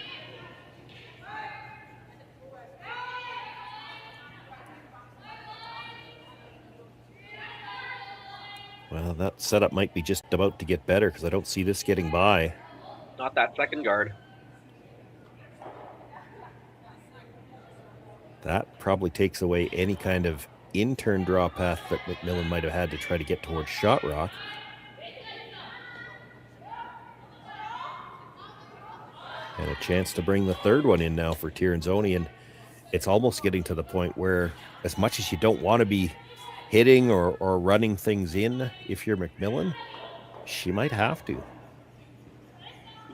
Well, that setup might be just about to get better because I don't see this getting by. Not that second guard. That probably takes away any kind of in-turn draw path that MacMillan might have had to try to get towards shot rock. And a chance to bring the third one in now for Tirinzoni, and it's almost getting to the point where as much as you don't want to be hitting or running things in if you're MacMillan, she might have to.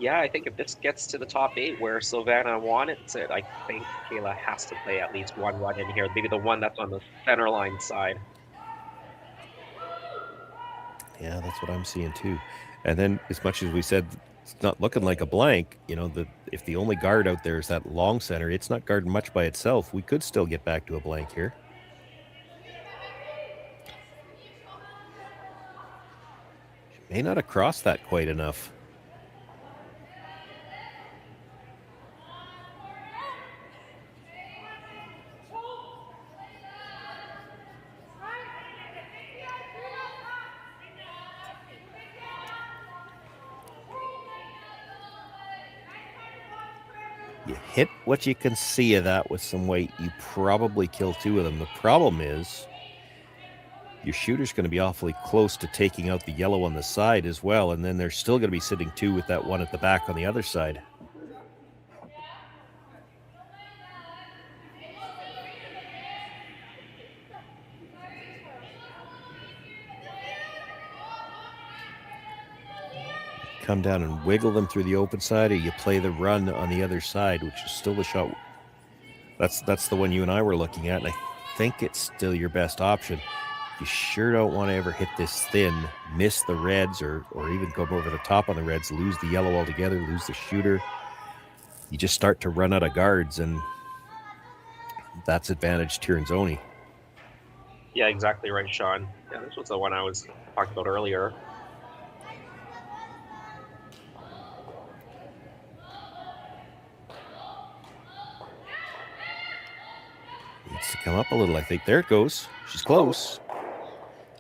Yeah, I think if this gets to the top 8 where Silvana wants it, I think Kayla has to play at least one run in here, maybe the one that's on the center line side. Yeah, that's what I'm seeing too. And then as much as we said it's not looking like a blank, you know, if the only guard out there is that long center, it's not guarding much by itself. We could still get back to a blank here. She may not have crossed that quite enough. You hit what you can see of that with some weight, you probably kill 2 of them. The problem is your shooter's going to be awfully close to taking out the yellow on the side as well, and then they're still going to be sitting 2 with that one at the back on the other side. Come down and wiggle them through the open side, or you play the run on the other side, which is still the shot. That's the one you and I were looking at, and I think it's still your best option. You sure don't want to ever hit this thin, miss the reds, or even go over the top on the reds, lose the yellow altogether, lose the shooter. You just start to run out of guards, and that's advantage Tirinzoni. Yeah, exactly right, Sean. Yeah, this was the one I was talking about earlier. Needs to come up a little, I think. There it goes. She's close.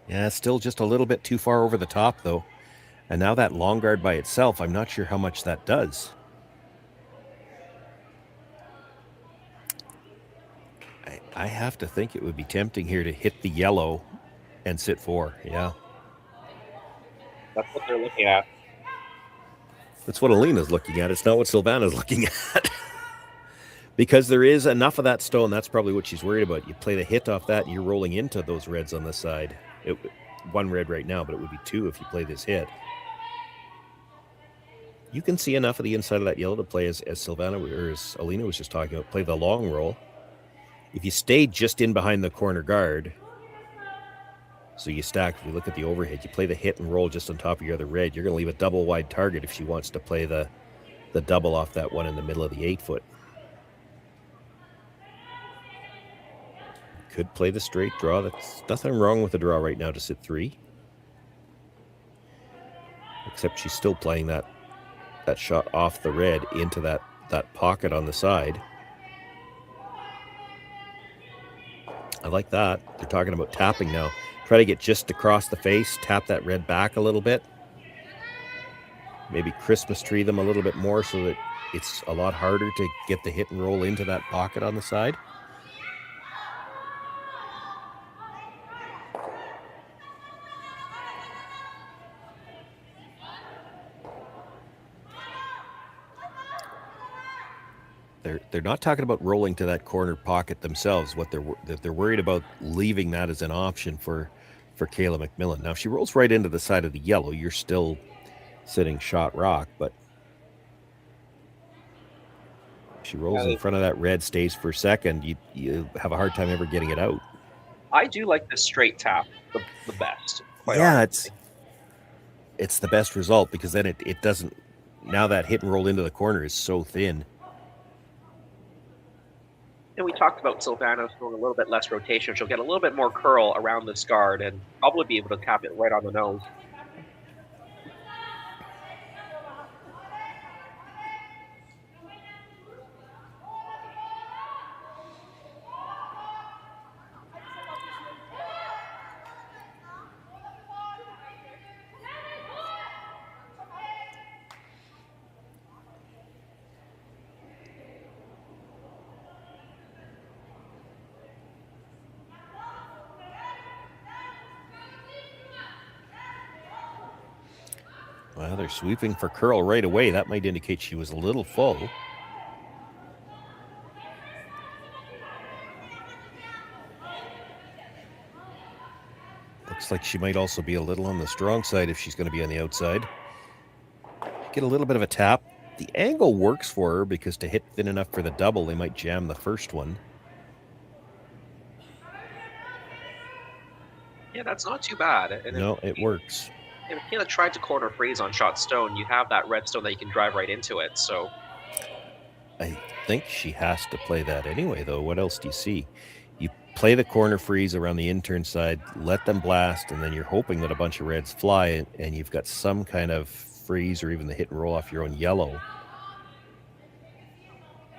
Yeah, still just a little bit too far over the top, though. And now that long guard by itself, I'm not sure how much that does. I have to think it would be tempting here to hit the yellow and sit 4. Yeah. That's what they're looking at. That's what Alina's looking at. It's not what Silvana's looking at. Because there is enough of that stone, that's probably what she's worried about. You play the hit off that, and you're rolling into those reds on the side. 1 red right now, but it would be 2 if you play this hit. You can see enough of the inside of that yellow to play as Silvana or as Alina was just talking about, play the long roll. If you stay just in behind the corner guard, so you stack, if you look at the overhead, you play the hit and roll just on top of your other red, you're going to leave a double wide target if she wants to play the double off that one in the middle of the 8-foot. Could play the straight draw. That's nothing wrong with the draw right now to sit 3. Except she's still playing that shot off the red into that pocket on the side. I like that. They're talking about tapping now. Try to get just across the face, tap that red back a little bit. Maybe Christmas tree them a little bit more so that it's a lot harder to get the hit and roll into that pocket on the side. They're not talking about rolling to that corner pocket themselves. What they're worried about leaving that as an option for Kayla MacMillan. Now, if she rolls right into the side of the yellow, you're still sitting shot rock, but if she rolls in front of that red, stays for a second, you have a hard time ever getting it out. I do like the straight tap the best. Yeah, it's the best result because then it doesn't, now that hit and roll into the corner is so thin. And we talked about Silvana throwing a little bit less rotation. She'll get a little bit more curl around this guard and probably be able to tap it right on the nose. Well, they're sweeping for curl right away. That might indicate she was a little full. Looks like she might also be a little on the strong side if she's going to be on the outside. Get a little bit of a tap. The angle works for her because to hit thin enough for the double, they might jam the first one. Yeah, that's not too bad. And no, it works. If Kayla tried to corner freeze on shot stone, you have that red stone that you can drive right into it. So I think she has to play that anyway, though. What else do you see? You play the corner freeze around the intern side, let them blast, and then you're hoping that a bunch of reds fly, and you've got some kind of freeze or even the hit and roll off your own yellow.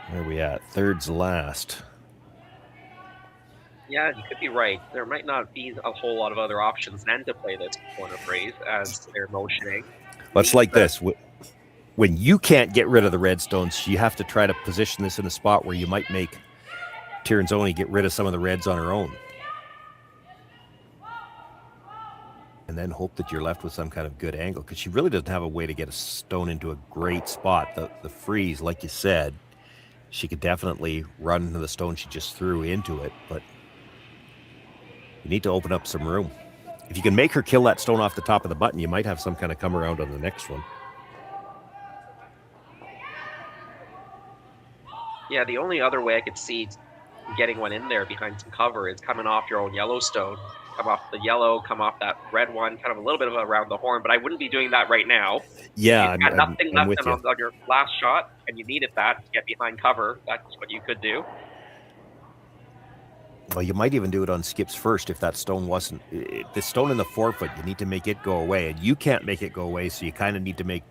Where are we at? Third's last. yeah, you could be right. There might not be a whole lot of other options than to play this corner freeze as they're motioning. Let's like this. When you can't get rid of the redstones, you have to try to position this in a spot where you might make Tirinzoni get rid of some of the reds on her own. And then hope that you're left with some kind of good angle, because she really doesn't have a way to get a stone into a great spot. The freeze, like you said, she could definitely run into the stone she just threw into it, but you need to open up some room. If you can make her kill that stone off the top of the button, you might have some kind of come around on the next one. Yeah, the only other way I could see getting one in there behind some cover is coming off your own Yellowstone. Come off the yellow, come off that red one, kind of a little bit of around the horn, but I wouldn't be doing that right now. Yeah, You've got nothing I'm left with you. on your last shot, and you needed that to get behind cover. That's what you could do. Well, you might even do it on skips first if that stone wasn't... The stone in the forefoot, you need to make it go away, and you can't make it go away, so you kind of need to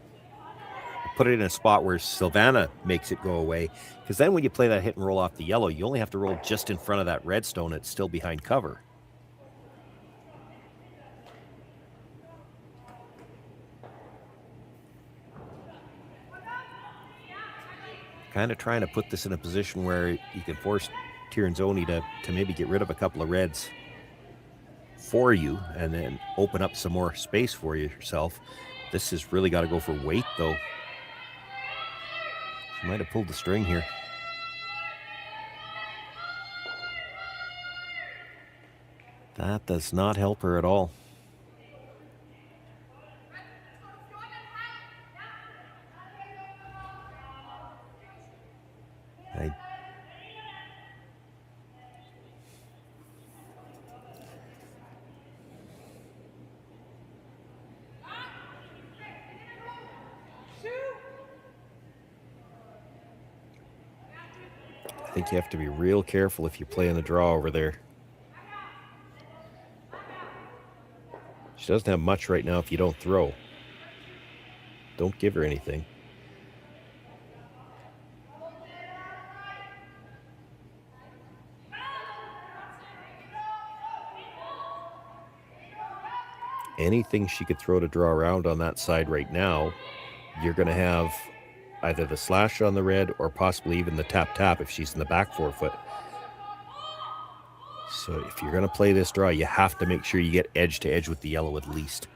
put it in a spot where Silvana makes it go away, because then when you play that hit and roll off the yellow, you only have to roll just in front of that red stone. It's still behind cover. Kind of trying to put this in a position where you can force Tirinzoni to maybe get rid of a couple of reds for you and then open up some more space for yourself. This has really got to go for weight, though. She might have pulled the string here. That does not help her at all. I think you have to be real careful if you're playing the draw over there. She doesn't have much right now if you don't throw. Don't give her anything. Anything she could throw to draw around on that side right now, you're going to have either the slash on the red or possibly even the tap-tap if she's in the back 4 foot. So if you're going to play this draw, you have to make sure you get edge to edge with the yellow at least.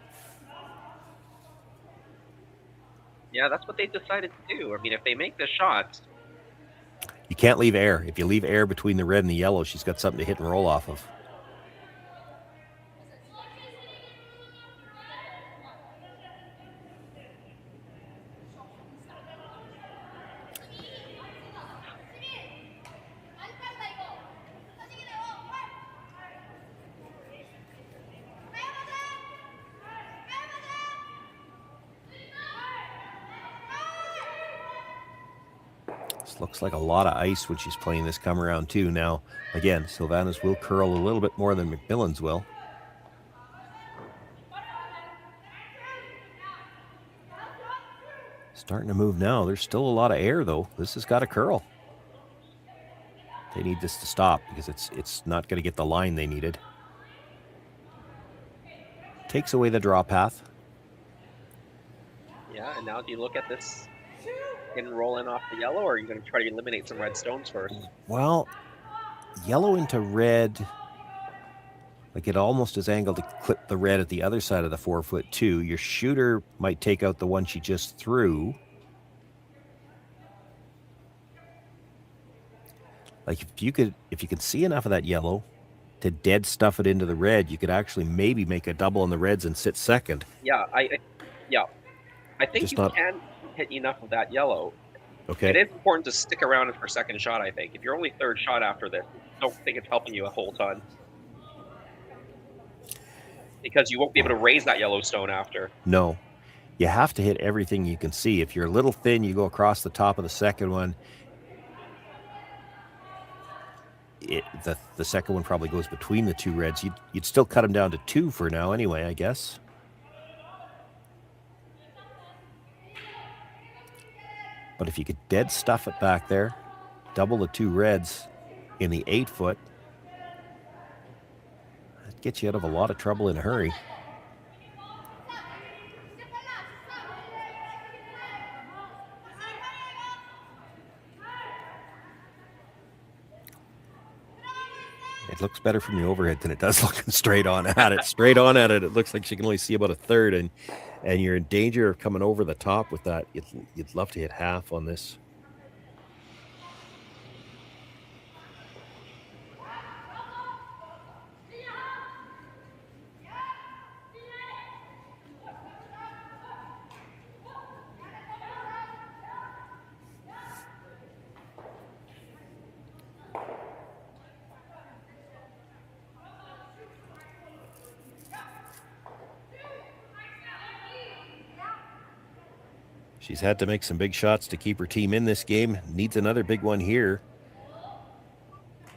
Yeah, that's what they decided to do. I mean, if they make the shots... You can't leave air. If you leave air between the red and the yellow, she's got something to hit and roll off of. Looks like a lot of ice when she's playing this come around too. Now, again, Silvana's will curl a little bit more than MacMillan's will. Starting to move now. There's still a lot of air though. This has got to curl. They need this to stop because it's not going to get the line they needed. Takes away the draw path. Yeah, and now do you look at this and roll in off the yellow, or are you going to try to eliminate some red stones first? Well, yellow into red, like it almost is angled to clip the red at the other side of the 4 foot too. Your shooter might take out the one she just threw. Like if you could see enough of that yellow to dead stuff it into the red, you could actually maybe make a double on the reds and sit second. Yeah, I think just you can hit enough of that yellow. Okay. It is important to stick around for a second shot, I think. If you're only third shot after this, I don't think it's helping you a whole ton. Because you won't be able to raise that yellow stone after. No. You have to hit everything you can see. If you're a little thin, you go across the top of the second one. The second one probably goes between the two reds. You'd still cut them down to 2 for now anyway, I guess. But if you could dead stuff it back there, double the 2 reds in the 8 foot, that gets you out of a lot of trouble in a hurry. It looks better from the overhead than it does looking straight on at it. Straight on at it, it looks like she can only see about a third, and you're in danger of coming over the top with that. You'd love to hit half on this. She's had to make some big shots to keep her team in this game. Needs another big one here.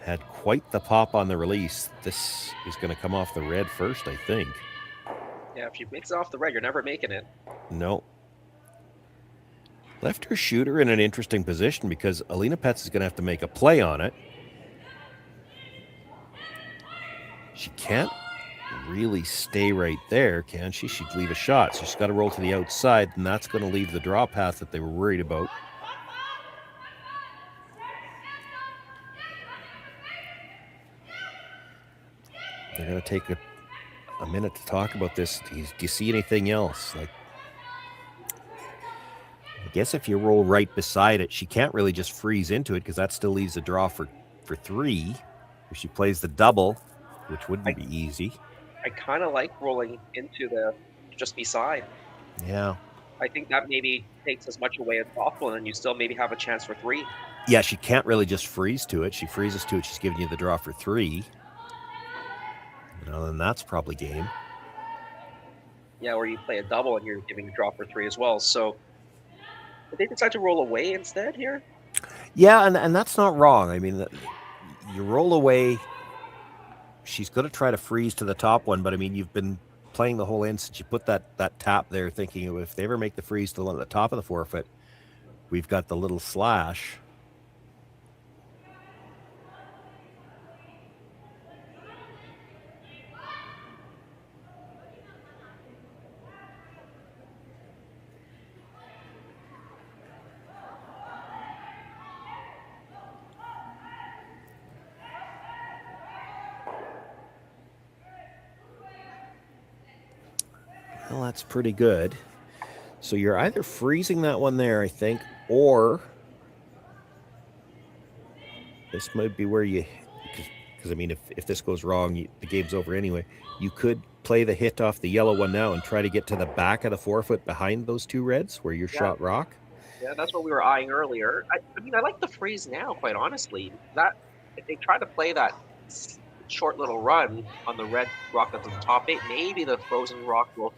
Had quite the pop on the release. This is going to come off the red first, I think. Yeah, if she makes it off the red, you're never making it. No. Left her shooter in an interesting position because Alina Petz is going to have to make a play on it. She can't really stay right there, can she? She'd leave a shot, so she's got to roll to the outside, and that's going to leave the draw path that they were worried about. They're going to take a minute to talk about this. Do you see anything else? Like, I guess if you roll right beside it, she can't really just freeze into it because that still leaves a draw for 3. If she plays the double, which wouldn't be easy. I kind of like rolling into the just beside. Yeah. I think that maybe takes as much away as possible, and you still maybe have a chance for 3. Yeah, she can't really just freeze to it. She freezes to it. She's giving you the draw for 3. And that's probably game. Yeah, or you play a double and you're giving a draw for 3 as well. So did they decide to roll away instead here? Yeah, and that's not wrong. I mean, you roll away. She's going to try to freeze to the top one, but I mean, you've been playing the whole end since you put that tap there, thinking if they ever make the freeze to the one at the top of the forefoot, we've got the little slash. Well, that's pretty good. So you're either freezing that one there, I think, or this might be where you, because I mean, if this goes wrong, the game's over anyway. You could play the hit off the yellow one now and try to get to the back of the forefoot behind those 2 reds where your shot rock. Yeah, that's what we were eyeing earlier. I mean, I like the freeze now, quite honestly. That if they try to play that short little run on the red rock that's on the top 8, maybe the frozen rock will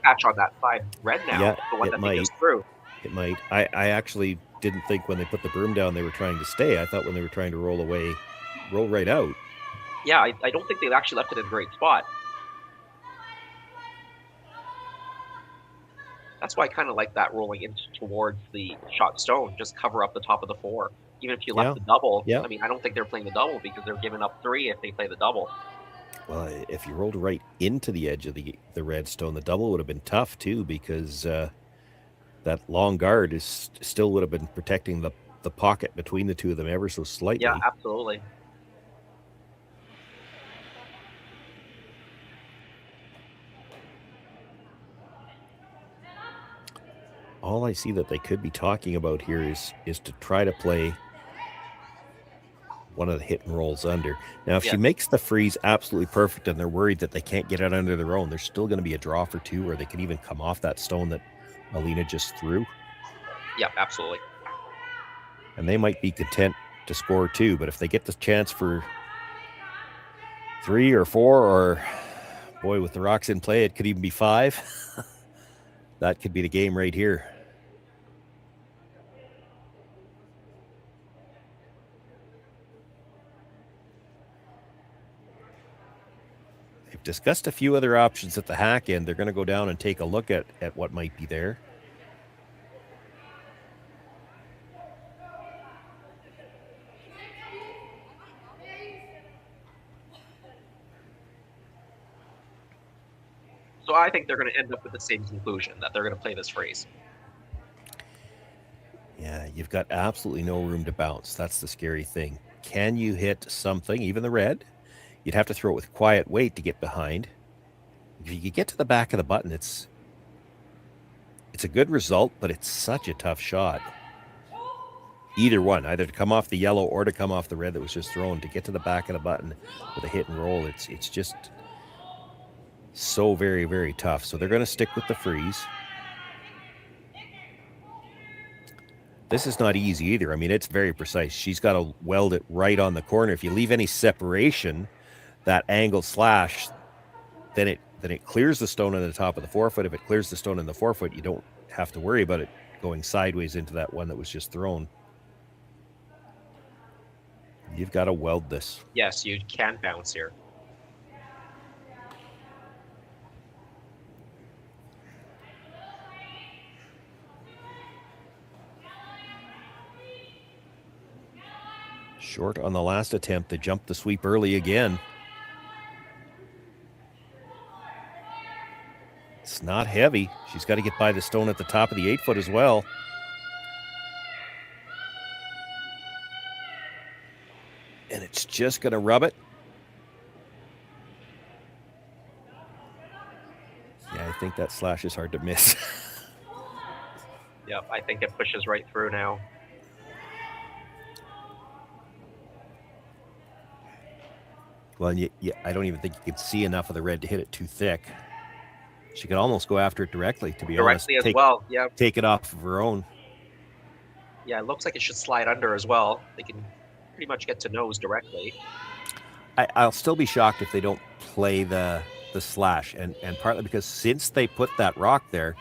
catch on that side red now. Yeah, the one it that might. they just threw. It might. I actually didn't think when they put the broom down they were trying to stay. I thought when they were trying to roll away, roll right out. Yeah, I don't think they've actually left it in a great spot. That's why I kind of like that rolling towards the shot stone. Just cover up the top of the 4. Even if you left the double, I mean, I don't think they're playing the double because they're giving up 3 if they play the double. Well, if you rolled right into the edge of the red stone, the double would have been tough too, because that long guard still would have been protecting the pocket between the 2 of them ever so slightly. Yeah, absolutely. All I see that they could be talking about here is to try to play one of the hit and rolls under. Now, if she makes the freeze absolutely perfect and they're worried that they can't get it under their own, there's still going to be a draw for 2, or they could even come off that stone that Alina just threw. Yeah, absolutely. And they might be content to score 2, but if they get the chance for 3 or 4, or boy, with the rocks in play, it could even be 5. That could be the game right here. They've discussed a few other options at the hack end. They're going to go down and take a look at what might be there. So I think they're going to end up with the same conclusion, that they're going to play this freeze. Yeah, you've got absolutely no room to bounce. That's the scary thing. Can you hit something, even the red? You'd have to throw it with quiet weight to get behind. If you could get to the back of the button, it's a good result, but it's such a tough shot. Either one, either to come off the yellow or to come off the red that was just thrown. To get to the back of the button with a hit and roll, it's just so very, very tough. So they're going to stick with the freeze. This is not easy either. I mean, it's very precise. She's got to weld it right on the corner. If you leave any separation, that angled slash, then it clears the stone on the top of the forefoot. If it clears the stone in the forefoot, you don't have to worry about it going sideways into that one that was just thrown. You've got to weld this. Yes, you can bounce here. Short on the last attempt. They jumped the sweep early again. It's not heavy. She's got to get by the stone at the top of the 8-foot as well. And it's just going to rub it. Yeah, I think that slash is hard to miss. Yep, I think it pushes right through now. Well, I don't even think you can see enough of the red to hit it too thick. She could almost go after it directly, to be Directly honest. as well, yeah. Take it off of her own. Yeah, it looks like it should slide under as well. They can pretty much get to nose directly. I'll still be shocked if they don't play the slash, and partly because since they put that rock there,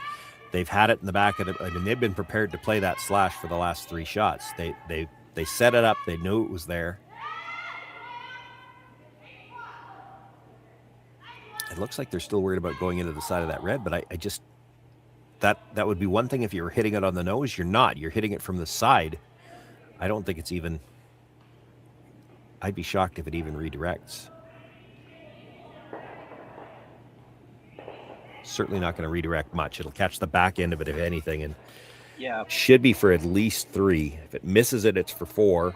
they've had it in the back of the, I mean, they've been prepared to play that slash for the last 3 shots. They set it up, they knew it was there. It looks like they're still worried about going into the side of that red, but I just, that would be one thing if you were hitting it on the nose. You're not. You're hitting it from the side. I don't think it's even, I'd be shocked if it even redirects. Certainly not going to redirect much. It'll catch the back end of it, if anything, and yeah, should be for at least 3. If it misses it, it's for 4.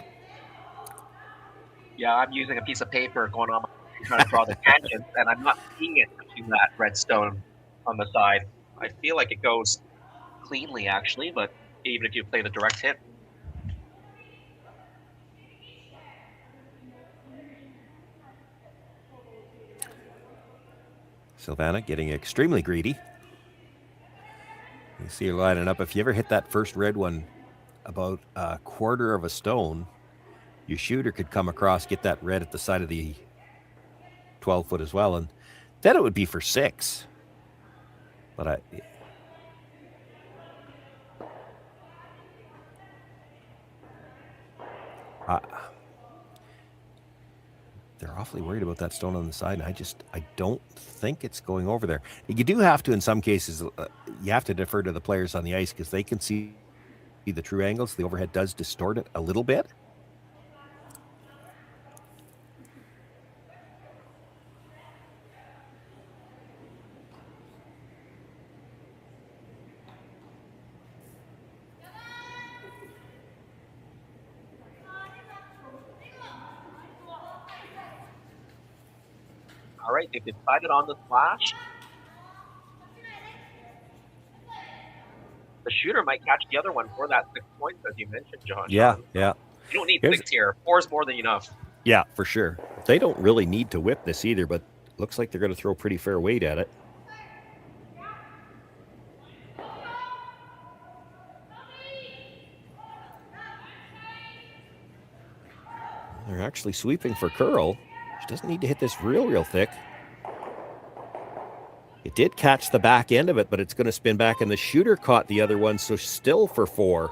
Yeah, I'm using a piece of paper going on, trying to draw the tangents, and I'm not seeing it between that red stone on the side. I feel like it goes cleanly, actually, but even if you play the direct hit. Silvana getting extremely greedy. You see her lining up. If you ever hit that first red one about a quarter of a stone, your shooter could come across, get that red at the side of the 12 foot as well, and then it would be for 6. But they're awfully worried about that stone on the side, and I don't think it's going over there. You do have to, in some cases, you have to defer to the players on the ice because they can see the true angles. The overhead does distort it a little bit. All right, they've decided on the slash. The shooter might catch the other one for that 6 points, as you mentioned, John. Yeah. You don't need 6 here. 4 is more than enough. Yeah, for sure. They don't really need to whip this either, but looks like they're going to throw pretty fair weight at it. They're actually sweeping for curl. She doesn't need to hit this real thick. It did catch the back end of it, but it's going to spin back, and the shooter caught the other one, so still for 4.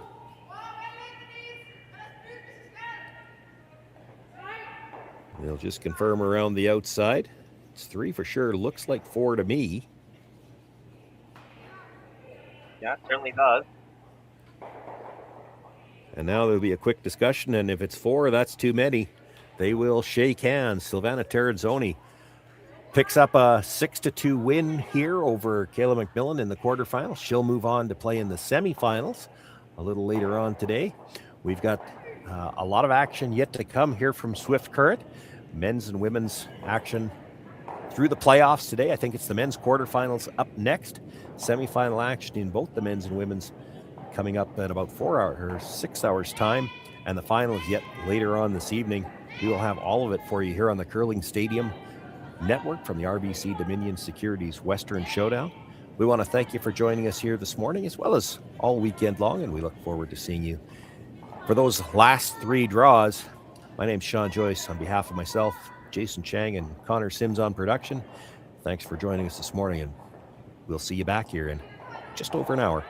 They'll just confirm around the outside. It's 3 for sure. Looks like 4 to me. Yeah, it certainly does. And now there'll be a quick discussion, and if it's 4, that's too many. They will shake hands. Silvana Tirinzoni picks up a 6-2 win here over Kayla MacMillan in the quarterfinals. She'll move on to play in the semifinals a little later on today. We've got a lot of action yet to come here from Swift Current. Men's and women's action through the playoffs today. I think it's the men's quarterfinals up next. Semifinal action in both the men's and women's coming up at about 6 hours time. And the finals yet later on this evening. We will have all of it for you here on the Curling Stadium Network from the RBC Dominion Securities Western Showdown. We want to thank you for joining us here this morning as well as all weekend long, and we look forward to seeing you for those last 3 draws. My name's Sean Joyce. On behalf of myself, Jason Chang, and Connor Sims on production, thanks for joining us this morning, and we'll see you back here in just over an hour.